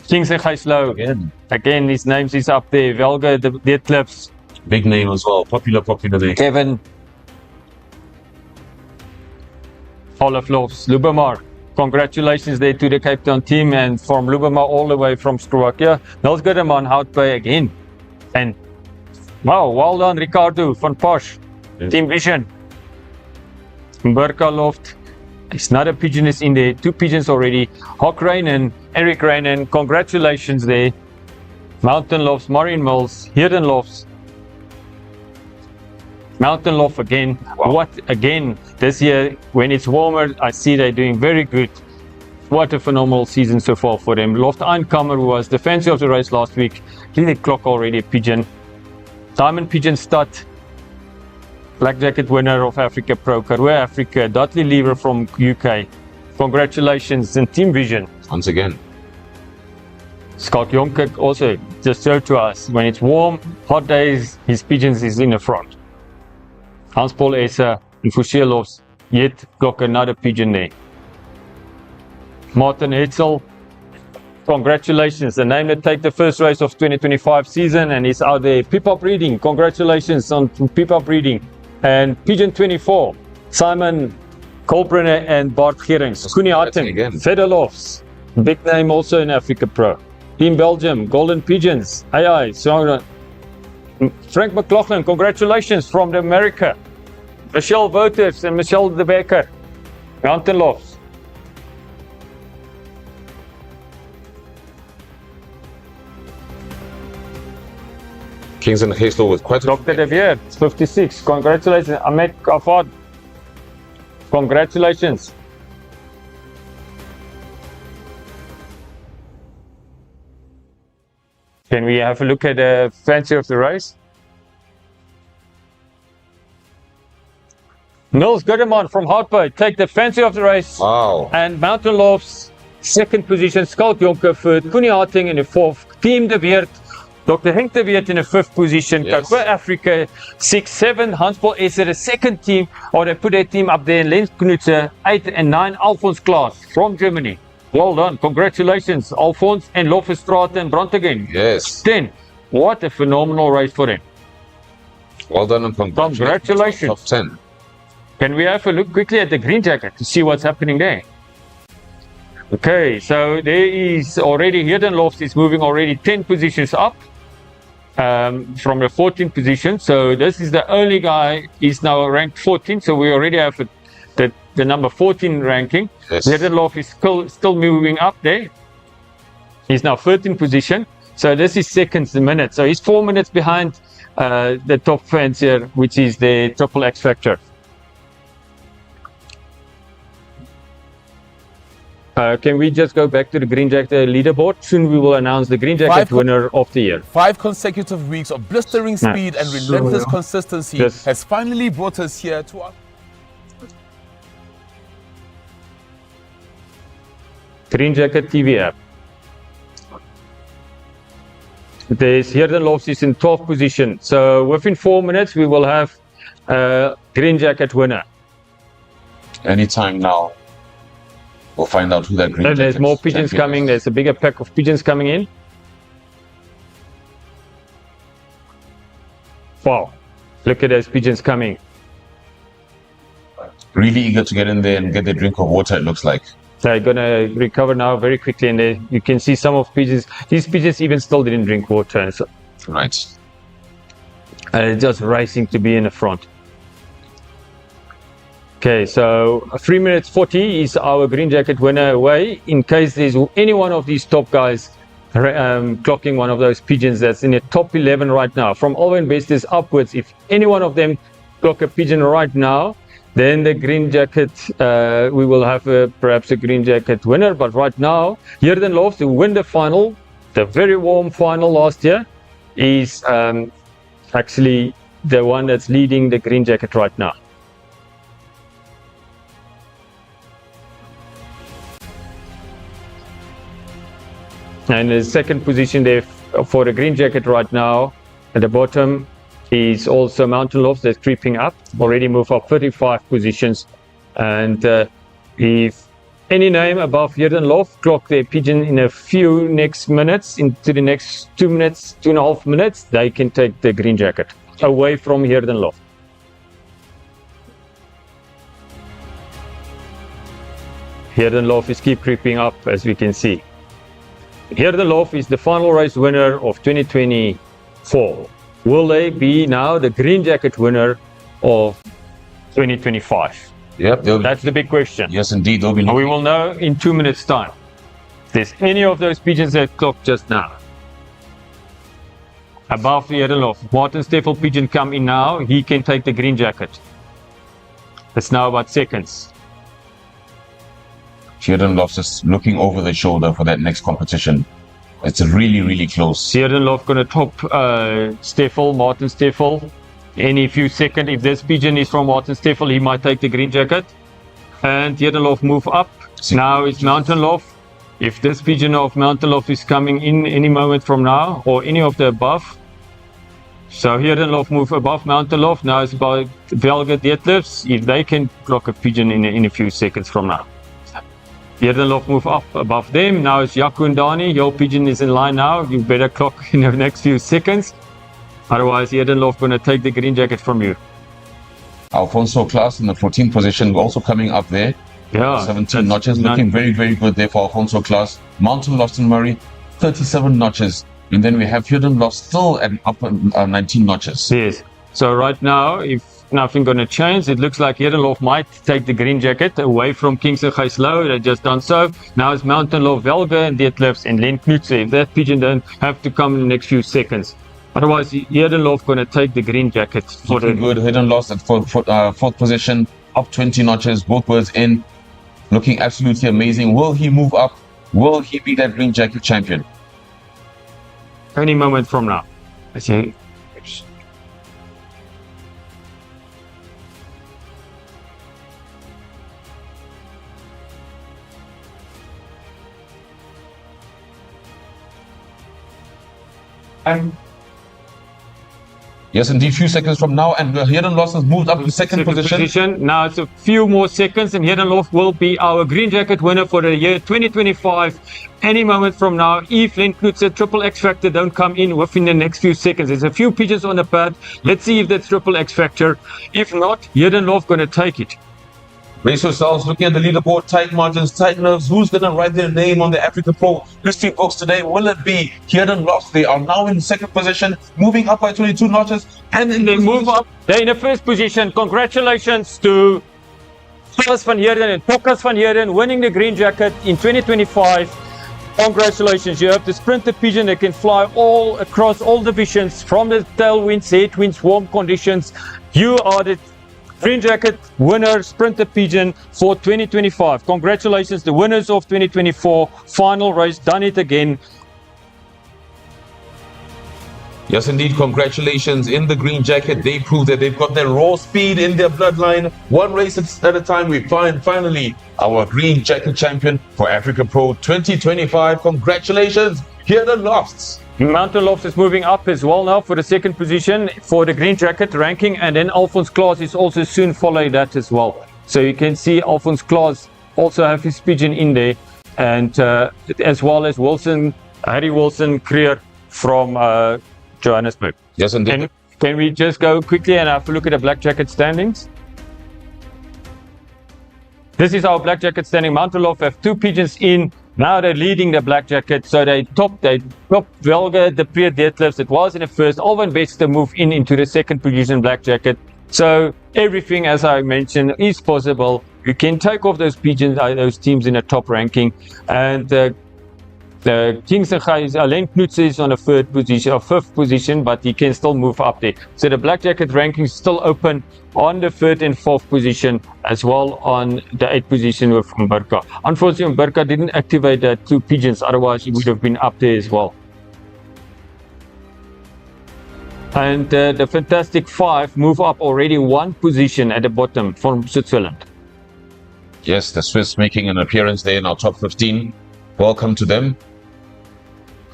S2: Kings and Gijslow. Again, his names is up there. Velga, the Eclipse,
S5: Big name as well. Popular name.
S2: Kevin, Olaf Lofts, Lubomar. Congratulations there to the Cape Town team, and from Lubomar all the way from Slovakia. Nels Goodman, Houtbay again. And wow, well done, Ricardo van Posch,
S5: Yes.
S2: Team Vision. Burka Loft. It's not a Pigeon is in there. 2 Pigeons already. Hawk Rainen, Eric Rainen, congratulations there. Mountain Lofts, Marine Mills, Hirden Lofts. Mountain Loft again.
S5: Wow.
S2: What again? This year, when it's warmer, I see they're doing very good. What a phenomenal season so far for them. Loft Einkammer, who was the fancy of the race last week. He did clock already a Pigeon. Diamond Pigeon Stud. Black Jacket winner of Africa Pro, Karoo Africa, Dudley Lever from UK. Congratulations, and Team Vision.
S5: Once again.
S2: Scott Jonker also just showed to us, when it's warm, hot days, his Pigeons is in the front. Hans-Paul Esser in Fusia Lofts, yet got another Pigeon there. Martin Hetzel, congratulations, the name that take the first race of 2025 season, and he's out there. Pipop Reading, congratulations on Pipop Reading. And Pigeon 24, Simon Kolbrenner and Bart Gerings. Koenie Harting,
S5: again.
S2: Federlofts, big name also in Africa Pro. Team Belgium, Golden Pigeons, AI, so Frank McLaughlin, congratulations from the America. Michelle Voters and Michelle de Becker, Mountain Lofts.
S5: Kings and Gijslow with quite a
S2: Dr. De Beer, 56, congratulations. Ahmed Kafad, congratulations. Can we have a look at the fancy of the race? Nils Goodman from Hartberg take the fancy of the race.
S5: Wow.
S2: And Mountain Lofts, 2nd position. Schalk Jonker 3rd. Koenie Harting in the 4th. Team De Weert. Dr. Henk De Weert in the 5th position.
S5: Yes.
S2: Karoo Africa 6, 7. Hans-Paul Esser, the 2nd team. Or they put their team up there. Lenz Knutze 8 and 9. Alphonse Klaas from Germany. Well done. Congratulations, Alphonse and Lofestraat and Brantegen.
S5: Yes.
S2: 10. What a phenomenal race for them.
S5: Well done and
S2: Congratulations.
S5: Top 10.
S2: Can we have a look quickly at the green jacket to see what's happening there? Okay, so there is already Hirden Lofts is moving already 10 positions up from the 14th position. So this is the only guy is now ranked 14. So we already have the number 14 ranking.
S5: Yes.
S2: Hirden Loft is still moving up there. He's now 13th position. So this is seconds a minute. So he's 4 minutes behind the top fancier, which is the Triple X Factor. Can we just go back to the Green Jacket leaderboard? Soon we will announce the Green Jacket winner of the year.
S1: 5 consecutive weeks of blistering speed and relentless consistency
S2: Yes.
S1: has finally brought us here to our...
S2: Green Jacket TV app. There's Hirden Lofts is in 12th position. So within 4 minutes we will have Green Jacket winner.
S5: Anytime now. We'll find out who that green
S2: And there's
S5: jacket
S2: more pigeons
S5: champion
S2: coming.
S5: is.
S2: There's a bigger pack of pigeons coming in. Wow. Look at those pigeons coming.
S5: Really eager to get in there and get their drink of water, it looks like.
S2: They're going to recover now very quickly. And you can see some of pigeons. These pigeons even still didn't drink water. So,
S5: Right.
S2: just racing to be in the front. Okay, so 3 minutes 40 is our Green Jacket winner away. In case there's any one of these top guys clocking one of those pigeons that's in the top 11 right now, from Alwyn Besters upwards, if any one of them clock a pigeon right now, then the green jacket, we will have perhaps a green jacket winner. But right now, Jurgen Lof, who won the final, the very warm final last year, is actually the one that's leading the green jacket right now. And the second position there for the green jacket right now at the bottom is also Mountain Loft that's creeping up, already moved up 35 positions. And if any name above Jurgen Loft clock their pigeon in a few next minutes, into the next 2 minutes, 2.5 minutes, they can take the green jacket away from Jurgen Loft. Jurgen Loft is keep creeping up, as we can see. Jurgen Lof is the final race winner of 2024. Will they be now the green jacket winner of 2025?
S5: Yep,
S2: That's the big question.
S5: yes, indeed. They'll be
S2: And we will know in 2 minutes' time. If there's any of those pigeons that clocked just now above Jurgen Lof, Martin Steffel pigeon come in now, he can take the green jacket. It's now about seconds.
S5: Jurgen Loft's just looking over the shoulder for that next competition. It's really, really close.
S2: Jurgen Lof going to top Steffel, Martin Steffel. Any few seconds, if this pigeon is from Martin Steffel, he might take the green jacket. And Jurgen Lof move up. Now it's Mountain Lof. If this pigeon of Mountain Lof is coming in any moment from now, or any of the above. So Jurgen Lof move above Mountain Lof. Now it's about Velga Deadlifts. If they can clock a pigeon in a few seconds from now. Jurgen Lof move up above them. Now it's Jaco and Dani. Your pigeon is in line now. You better clock in the next few seconds. Otherwise, Jurgen Lof going to take the green jacket from you.
S5: Alfonso Klaas in the 14th position, also coming up there.
S2: Yeah.
S5: 17 notches, looking very, very good there for Alfonso Klaas. Mountain Lost and Murray, 37 notches. And then we have Jurgen Lof still at up 19 notches.
S2: Yes. So right now, if nothing going to change, it looks like Jurgen Lof might take the green jacket away from Kingston Gijslow. They just done so. Now it's Mountain Lof, Velga and Deadlifts and Len Knutse. If that pigeon don't have to come in the next few seconds. Otherwise, Jurgen Lof going to take the green jacket. For
S5: Looking good. Jurgen Lof at fourth position, up 20 notches, both birds in. Looking absolutely amazing. Will he move up? Will he be that green jacket champion?
S2: Any moment from now. I say.
S5: Yes, indeed, few seconds from now, and Jurgen Lof has moved up to second position.
S2: Now it's a few more seconds, and Jurgen Lof will be our green jacket winner for the year 2025. Any moment from now, if Len Knutse triple X factor don't come in within the next few seconds. There's a few pigeons on the pad. Let's see if that's triple X factor. If not, Jurgen Lof going to take it.
S5: Brace yourselves, looking at the leaderboard, tight margins, tight nerves. Who's going to write their name on the AFRIKAPRO history books today? Will it be Jurgen Lof? They are now in second position, moving up by 22 notches. And then
S2: They move up. They're in the first position. Congratulations to Klaas van Heerden and Tokkas van Heerden winning the green jacket in 2025. Congratulations. You have the sprinter pigeon that can fly all across all divisions from the tailwinds, headwinds, warm conditions. You are the green jacket winner sprinter pigeon for 2025. Congratulations, the winners of 2024 final race, done it again.
S5: yes, indeed, congratulations in the green jacket. They prove that they've got their raw speed in their bloodline. One race at a time, we find finally our green jacket champion for AFRIKAPRO 2025. Congratulations, Jurgen Lof.
S2: Mountain Loft is moving up as well now for the second position for the green jacket ranking, and then Alphonse Klaas is also soon following that as well. So you can see Alphonse Klaas also have his pigeon in there, and as well as Harry Wilson Creer from Johannesburg.
S5: Yes, indeed.
S2: Can we just go quickly and have a look at the black jacket standings? This is our black jacket standing. Mountain Loft have two pigeons in. Now they're leading the black jacket, so they top Velga, the pre Deadlifts. It was in the first. Alvin Bester move into the second position black jacket. So everything, as I mentioned, is possible. You can take off those pigeons, those teams in the top ranking, and The Kings and Guys, Alain Knutse is on a third position or fifth position, but he can still move up there. So the Black Jacket ranking is still open on the third and fourth position, as well on the eighth position with Umberka. Unfortunately, Umberka didn't activate the two Pigeons, otherwise he would have been up there as well. And the Fantastic Five move up already one position at the bottom from Switzerland.
S5: Yes, the Swiss making an appearance there in our top 15. Welcome to them.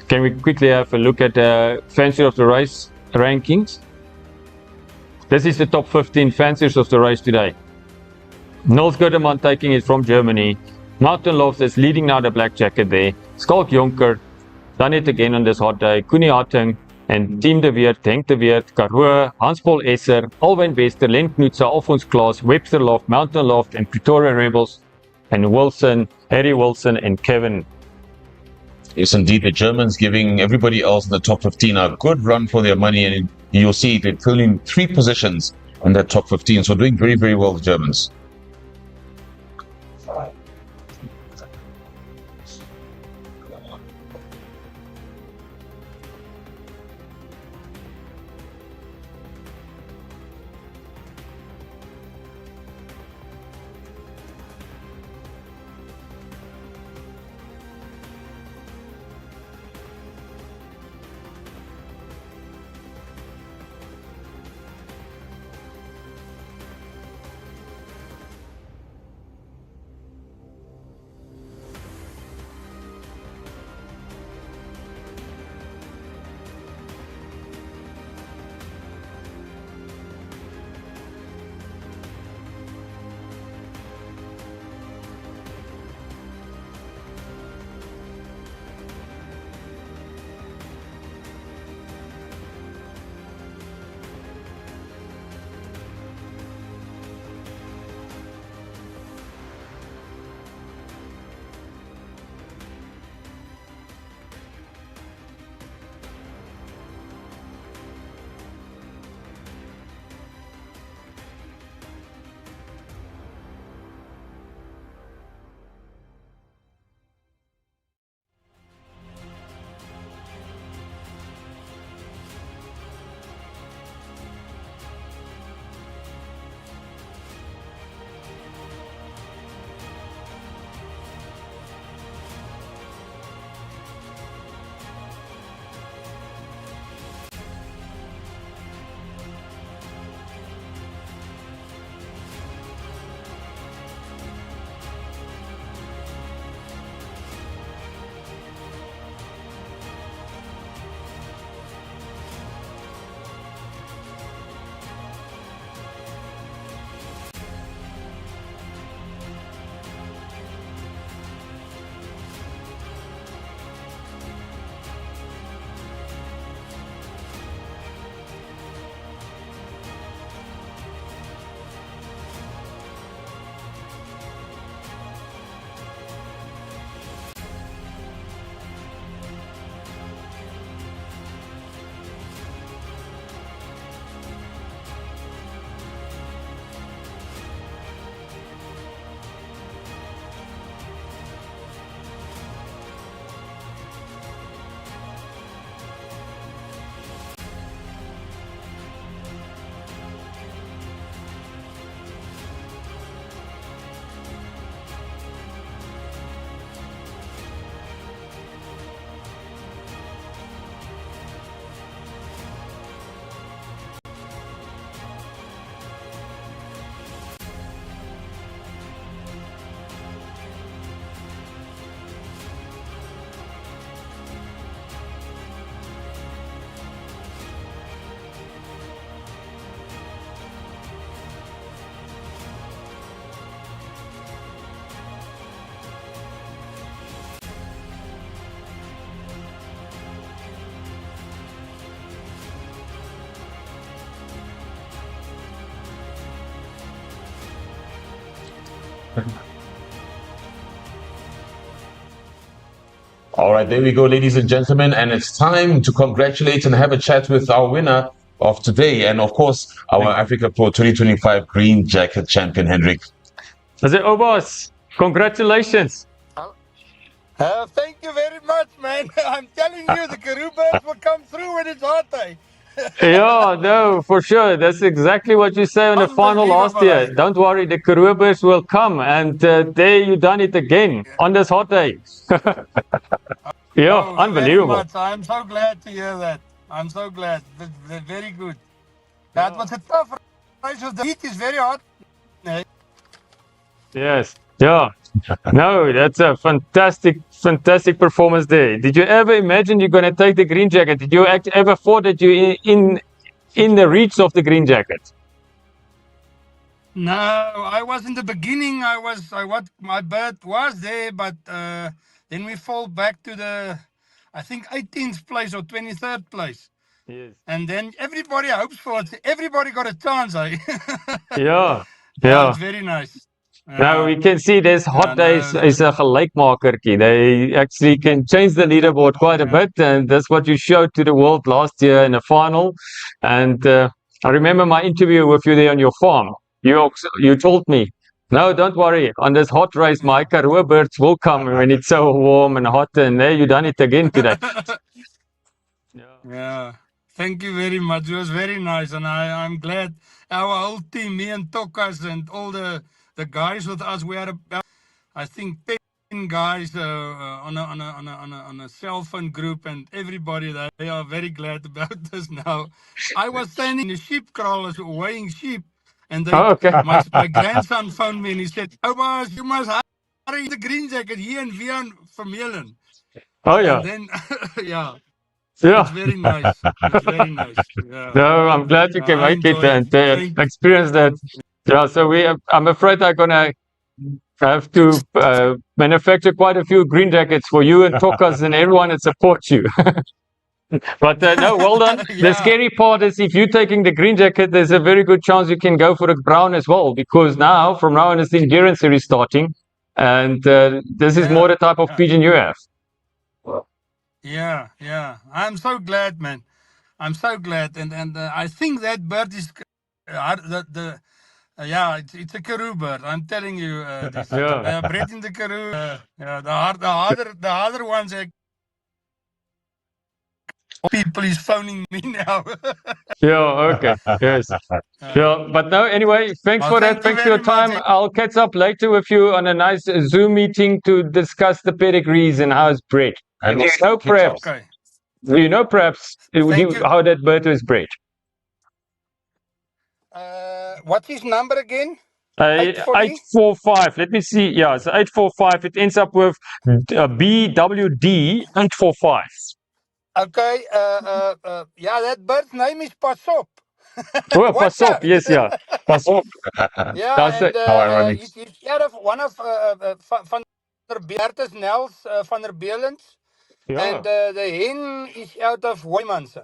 S2: Can we quickly have a look at the Fanciers of the Race rankings? This is the top 15 Fanciers of the Race today. Nils Godemann taking it from Germany. Mountain Lofts is leading now the Black Jacket there. Skalk Jonker, done it again on this hot day. Koenie Harting and Team de Weert, Henk de Weert, Karoo, Hans-Paul Esser, Alwyn Wester, Len Knutse, Alfons Klaas, Webster Loft, Mountain Loft and Pretoria Rebels, and Wilson, Harry Wilson and Kevin.
S5: Yes, indeed, the Germans giving everybody else in the top 15 a good run for their money, and you'll see they're filling 3 positions in that top 15, so doing very, very well, the Germans. All right, there we go, ladies and gentlemen, and it's time to congratulate and have a chat with our winner of today, and of course, our Africa Pro 2025 Green Jacket champion, Hendrik.
S2: I say, oh boss, congratulations.
S6: Thank you very much, man. I'm telling you, the Karoo birds will come through when it's hot, eh?
S2: Yeah, no, for sure. That's exactly what you say on the final last
S6: Unbelievable,
S2: year.
S6: eh?
S2: Don't worry, the Karoo will come. And there you done it again on this hot day. Yeah,
S6: Oh, very
S2: unbelievable.
S6: much. I'm so glad to hear that. I'm so glad. Very good. That was a tough race. The heat is very hot. Eh?
S2: Yes. Yeah. No, that's a fantastic performance there. Did you ever imagine you're going to take the green jacket? Did you ever thought that you in the reach of the green jacket?
S6: No, I was in the beginning. My bird was there, but then we fall back to I think 18th place or 23rd place.
S2: Yes.
S6: And then everybody hopes for it. Everybody got a chance, eh?
S2: Yeah.
S6: Yeah, it's
S2: Yeah.
S6: very nice.
S2: Now
S6: Yeah,
S2: we can see there's
S6: yeah,
S2: hot days
S6: no,
S2: is a gelijkmakertjie. They actually can change the leaderboard quite a
S6: yeah.
S2: bit, and that's what you showed to the world last year in the final. And I remember my interview with you there on your farm. You told me, no, don't worry. On this hot race, my Karoo birds will come when it's so warm and hot. And there you done it again today. Yeah.
S6: Yeah. Thank you very much. It was very nice, and I'm glad our whole team, me and Tokas and all the guys with us, we had about I think 10 guys on a cell phone group, and everybody they are very glad about this now. I was standing in the sheep crawlers weighing sheep, and
S2: Oh, okay.
S6: my grandson phoned me and he said, "Obas, you must hurry the green jacket here in Vian Vermeulen."
S2: Oh,
S6: And
S2: yeah.
S6: then yeah. It's
S2: Yeah.
S6: very nice. It's very nice. Yeah.
S2: No, I'm glad you can
S6: I
S2: make it
S6: enjoy it.
S2: and
S6: Thank
S2: experience that. Yeah, so I'm afraid I'm gonna have to manufacture quite a few green jackets for you and Tokas and everyone that supports you. But no, well done. The
S6: Yeah.
S2: scary part is if you're taking the green jacket, there's a very good chance you can go for the brown as well, because from now on, it's the endurance series starting, and this is more
S6: Yeah.
S2: the type of
S6: Yeah.
S2: pigeon you have.
S6: Yeah. Yeah. I'm so glad, man. I'm so glad, and I think that bird is the yeah, it's a Karoo bird. I'm telling you, this
S2: Yeah.
S6: they are bred in the Karoo. Yeah, the harder ones. People is phoning me now.
S2: Yeah, okay. Yes. Yeah, but no, anyway, thanks
S6: Well,
S2: for that.
S6: thank you
S2: Thanks for your
S6: very much.
S2: time. I'll catch up later with you on a nice Zoom meeting to discuss the pedigrees and how it's bred.
S5: And
S2: Do you
S5: also
S2: know
S5: catch up.
S2: perhaps,
S6: Okay.
S2: do you know perhaps
S6: Thank you.
S2: how that bird is bred?
S6: What's his number again? 840?
S2: 845. Let me see. Yeah, it's 845. It ends up with BWD 845.
S6: Okay. Yeah, that bird's name is Pasop.
S2: Oh,
S6: Watch
S2: pas op.
S6: out.
S2: Yes, yeah. Pas op.
S6: Yeah,
S2: That's
S6: and
S2: it.
S5: How ironic.
S6: he's out of one of Van der Beertes Nels Van der Beelens,
S2: Yeah.
S6: and the hen is out of Hoymanse.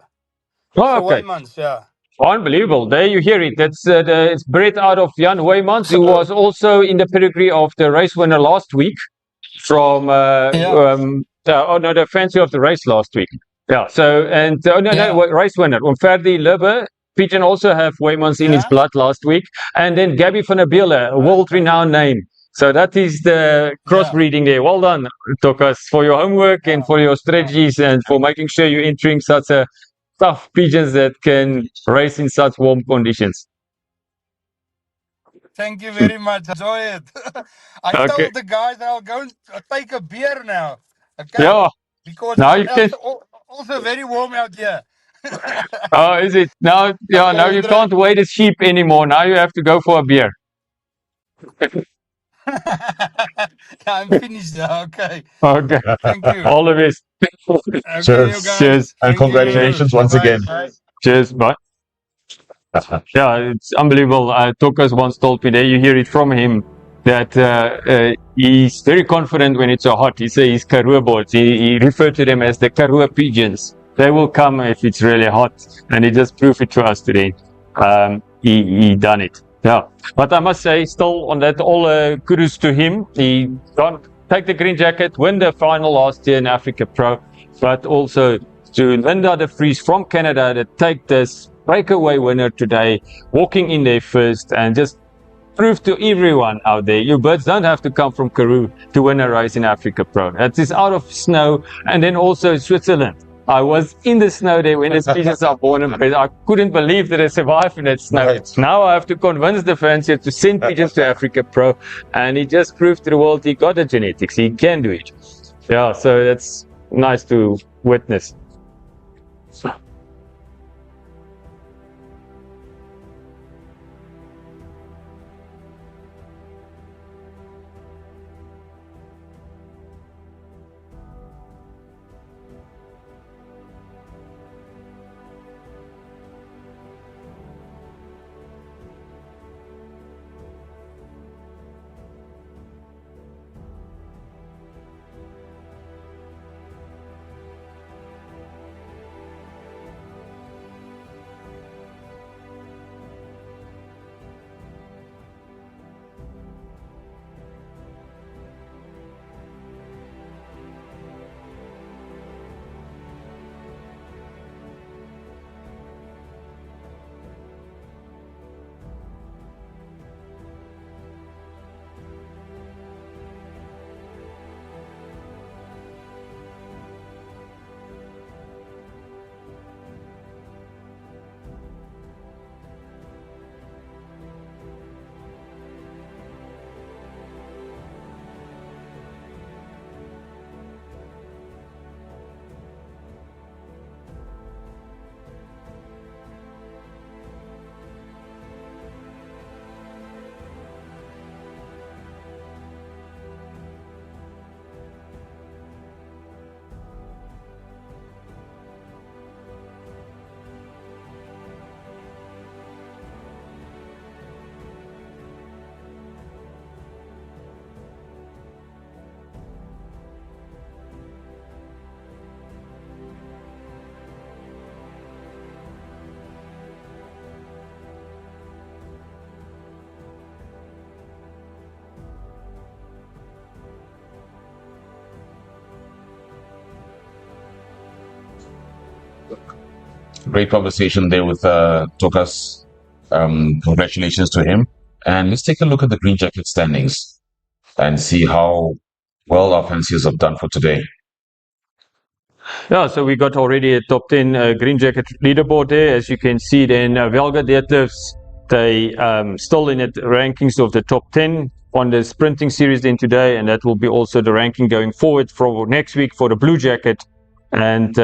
S2: Oh,
S6: So
S2: okay.
S6: Hoymanse, yeah.
S2: Unbelievable. There you hear it. It's bred out of Jan Hoijmans, who was also in the pedigree of the race winner last week from
S6: Yeah,
S2: oh no, the fancy of the race last week. Yeah. So oh no,
S6: yeah,
S2: race winner. Ferdi Lubbe, Pigeon also have Hoijmans in his
S6: yeah.
S2: blood last week, and then Gabby van der Biele, a world-renowned name. So that is the
S6: Yeah,
S2: crossbreeding there. Well done, Tokas, for your homework and
S6: yeah,
S2: for your
S6: yeah.
S2: strategies and for making sure you're entering such a tough pigeons that can race in such warm conditions.
S6: Thank you very much. Enjoy it. I
S2: Okay.
S6: told the guys I'll go and take a beer now. Okay,
S2: Yeah.
S6: because
S2: Now
S6: it's
S2: you can.
S6: also very warm out here.
S2: Oh, is it now? Yeah.
S6: Okay,
S2: Now you
S6: Andre.
S2: can't wait as sheep anymore. Now you have to go for a beer.
S6: I'm finished now. Okay.
S2: Okay.
S6: Thank you.
S2: All the best.
S6: Okay, you guys.
S2: Cheers.
S5: And
S6: Thank you.
S5: congratulations once
S6: Bye-bye.
S5: again.
S6: Bye.
S2: Cheers. Bye. Yeah, it's unbelievable. Tokas once told me there, you hear it from him, that he's very confident when it's so hot. He says he's Karoo birds. He referred to them as the Karoo pigeons. They will come if it's really hot, and he just proved it to us today. He done it. Yeah, but I must say, still on that, all kudos to him. He don't take the green jacket, win the final last year in Africa Pro, but also to Linda de Vries from Canada to take this breakaway winner today, walking in there first and just prove to everyone out there, your birds don't have to come from Karoo to win a race in Africa Pro. It is out of snow, and then also Switzerland. I was in the snow there when the pigeons are born and bred. I couldn't believe that they survived in that snow.
S1: Right.
S2: Now I have to convince the fancier to send pigeons to Africa Pro, and he just proved to the world he got the genetics. He can do it. Yeah, so that's nice to witness.
S5: Great conversation there with Tokas. Congratulations to him. And let's take a look at the Green Jacket standings and see how well our fanciers have done for today.
S2: Yeah, so we got already a top 10 Green Jacket leaderboard there. As you can see, then Velga Deadlifts, they still in the rankings of the top 10 on the sprinting series then today, and that will be also the ranking going forward for next week for the Blue Jacket. And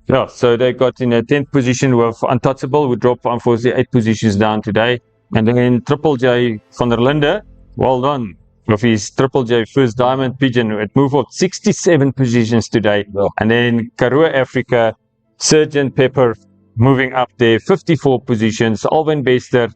S2: yeah, so they got in a 10th position with Untouchable, who dropped unfortunately 8 positions down today. And then Triple J van der Linde, well done with his Triple J first diamond pigeon. It moved up 67 positions today.
S5: Wow.
S2: And then Karoo Africa, Sergeant Pepper moving up there 54 positions. Alwyn Bester,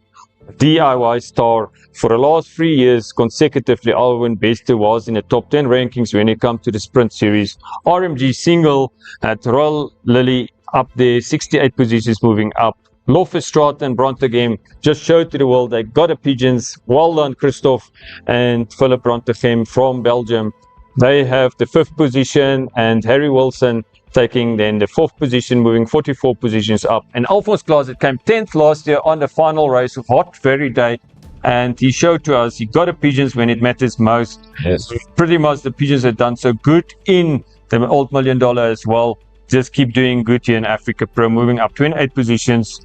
S2: DIY star. For the last 3 years consecutively, Alwyn Bester was in the top 10 rankings when it comes to the sprint series. RMG single at Royal Lily up there, 68 positions moving up. Lofestraat and Brontegem just showed to the world they got the pigeons. Well done, Christophe and Philip Brontegem from Belgium. They have the 5th position, and Harry Wilson taking then the 4th position, moving 44 positions up. And Alphonse Closet came 10th last year on the final race of Hot Very Day, and he showed to us he got the pigeons when it matters most.
S5: Yes.
S2: Pretty much the pigeons have done so good in the Old $1 Million as well. Just keep doing good here in Africa Pro, moving up 28 positions.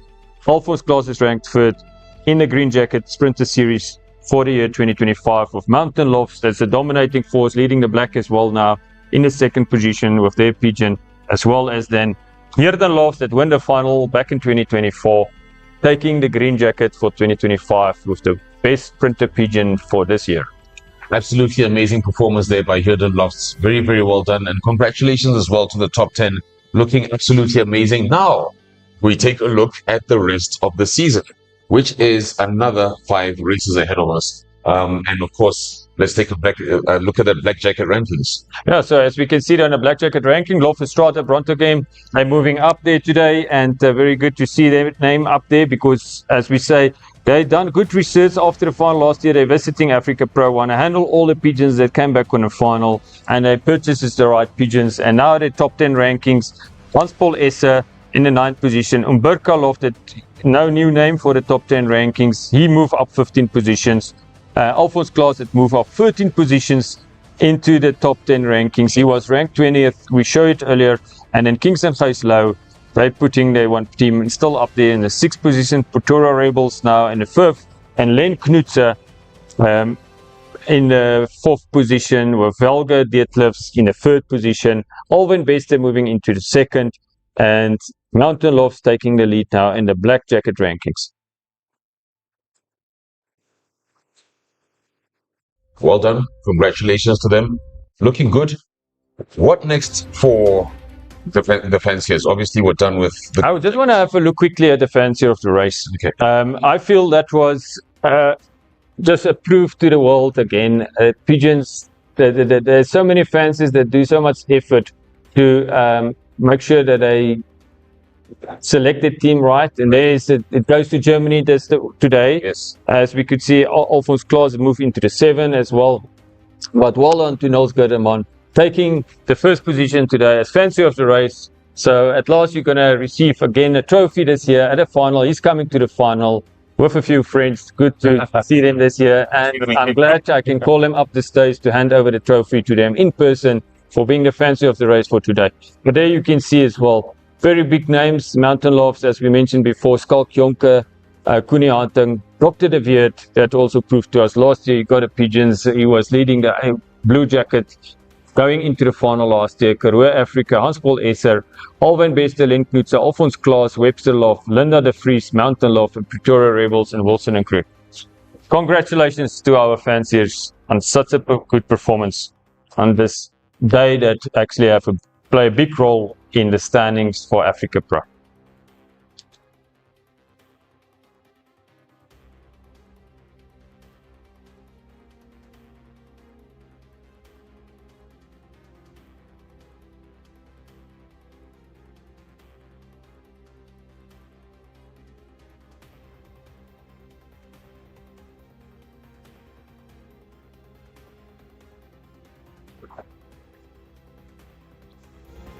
S2: Alphonse Klaas is ranked 3rd in the Green Jacket Sprinter Series for the year 2025 with Mountain Lofts. That's a dominating force, leading the black as well now in the 2nd position with their pigeon, as well as then Heerden Lofts that won the final back in 2024, taking the Green Jacket for 2025 with the best sprinter pigeon for this year.
S5: Absolutely amazing performance there by Heerden Lofts. Very, very well done. And congratulations as well to the top 10. Looking absolutely amazing. Now, we take a look at the rest of the season, which is another 5 races ahead of us. And of course, let's take a look at the Black Jacket rankings.
S2: Yeah, so as we can see on the Black Jacket ranking, Lofestraat, Brontegem, they're moving up there today, and very good to see their name up there because, as we say, they've done good research after the final last year. They're visiting Africa Pro, want to handle all the pigeons that came back on the final, and they purchased the right pigeons, and now they're top 10 rankings. Hans Paul Esser, in the 9th position. Umberka Lofted, no new name for the top 10 rankings. He moved up 15 positions. Alphonse Klaas had moved up 13 positions into the top 10 rankings. He was ranked 20th. We showed it earlier. And then Kingston Low, they're putting their one team still up there in the 6th position. Pretoria Rebels now in the 5th. And Len Knutzer in the 4th position, with Velga Detlefs in the 3rd position. Alvin Bester moving into the 2nd. And Mountain Lofts taking the lead now in the Black Jacket rankings.
S5: Well done. Congratulations to them. Looking good. What next for the fanciers? Obviously, we're done with the...
S2: I just want to have a look quickly at the fancier of the race.
S5: Okay.
S2: I feel that was just a proof to the world again. Pigeons, there's so many fanciers that do so much effort to make sure that they select the team right, and it goes to Germany today.
S5: Yes.
S2: As we could see, Alphonse Klaas moved into the 7 as well. But well done to Nels Gerdeman, taking the 1st position today as fancier of the race. So at last you're going to receive again a trophy this year at a final. He's coming to the final with a few friends. Good to see them this year, and I'm glad I can call them up the stage to hand over the trophy to them in person for being the fancier of the race for today. But there you can see as well, very big names, Mountain Lofts, as we mentioned before, Skalk Jonker, Koenie Hartung, Dr. De Weert, that also proved to us last year he got a Pigeons. He was leading the Blue Jacket going into the final last year. Karoo Africa, Hans-Paul Esser, Alwyn Bester, Len Knutzer, Alphonse Klaas, Webster Loft, Linda de Vries, Mountain Loft, and Pretoria Rebels, and Wilson and Crew. Congratulations to our fanciers on such a good performance on this day that actually play a big role in the standings for Africa Pro.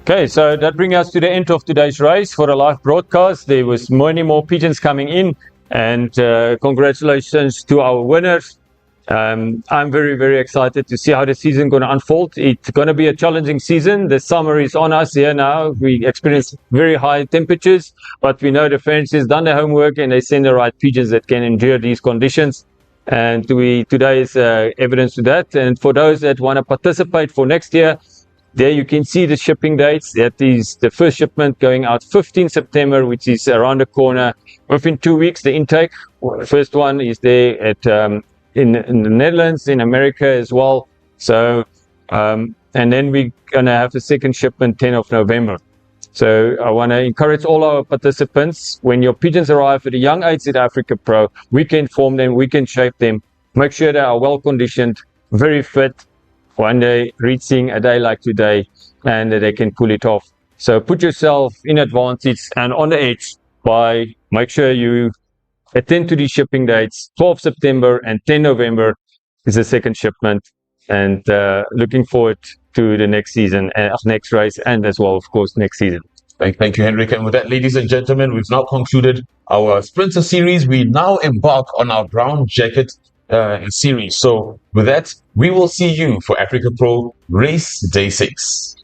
S2: Okay, so that brings us to the end of today's race for the live broadcast. There was many more pigeons coming in, and congratulations to our winners. I'm very, very excited to see how the season is going to unfold. It's going to be a challenging season. The summer is on us here now. We experience very high temperatures, but we know the fanciers done their homework and they send the right pigeons that can endure these conditions. And today is evidence to that. And for those that want to participate for next year, there you can see the shipping dates. That is the first shipment going out 15 September, which is around the corner. Within 2 weeks, the intake. The first one is there at in the Netherlands, in America as well. So, and then we're going to have the second shipment 10 of November. So I want to encourage all our participants, when your pigeons arrive at a young age at Africa Pro, we can form them, we can shape them, make sure they are well conditioned, very fit, one day reaching a day like today, and that they can pull it off. So put yourself in advantage and on the edge by make sure you attend to these shipping dates. 12 September and 10 November is the second shipment, and looking forward to the next season, next race, and as well, of course, next season.
S5: Thank you, Hendrik. And with that, ladies and gentlemen, we've now concluded our Sprinter series. We now embark on our Brown Jacket series. So with that, we will see you for Africa Pro Race Day 6.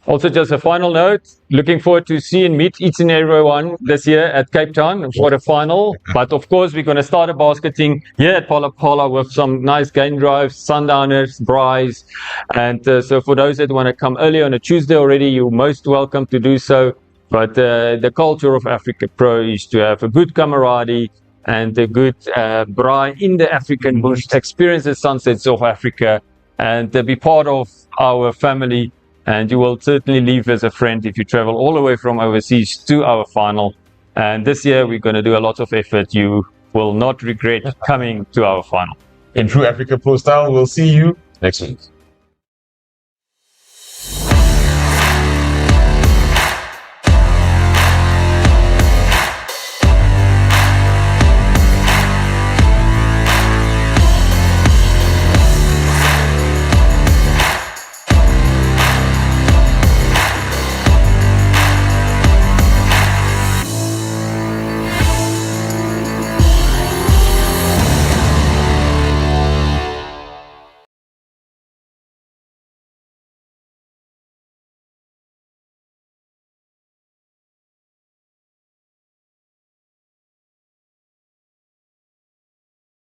S2: Also, just a final note, looking forward to see and meet each and everyone this year at Cape Town for the final. But of course, we're going to start a basketing here at Pala Pala with some nice game drives, sundowners, braais. And so for those that want to come early on a Tuesday already, you're most welcome to do so. But the culture of Africa Pro is to have a good camaraderie and a good braai in the African bush, experience the sunsets of Africa, and be part of our family. And you will certainly leave as a friend if you travel all the way from overseas to our final. And this year, we're going to do a lot of effort. You will not regret coming to our final.
S5: In true Africa Pro style, we'll see you next week.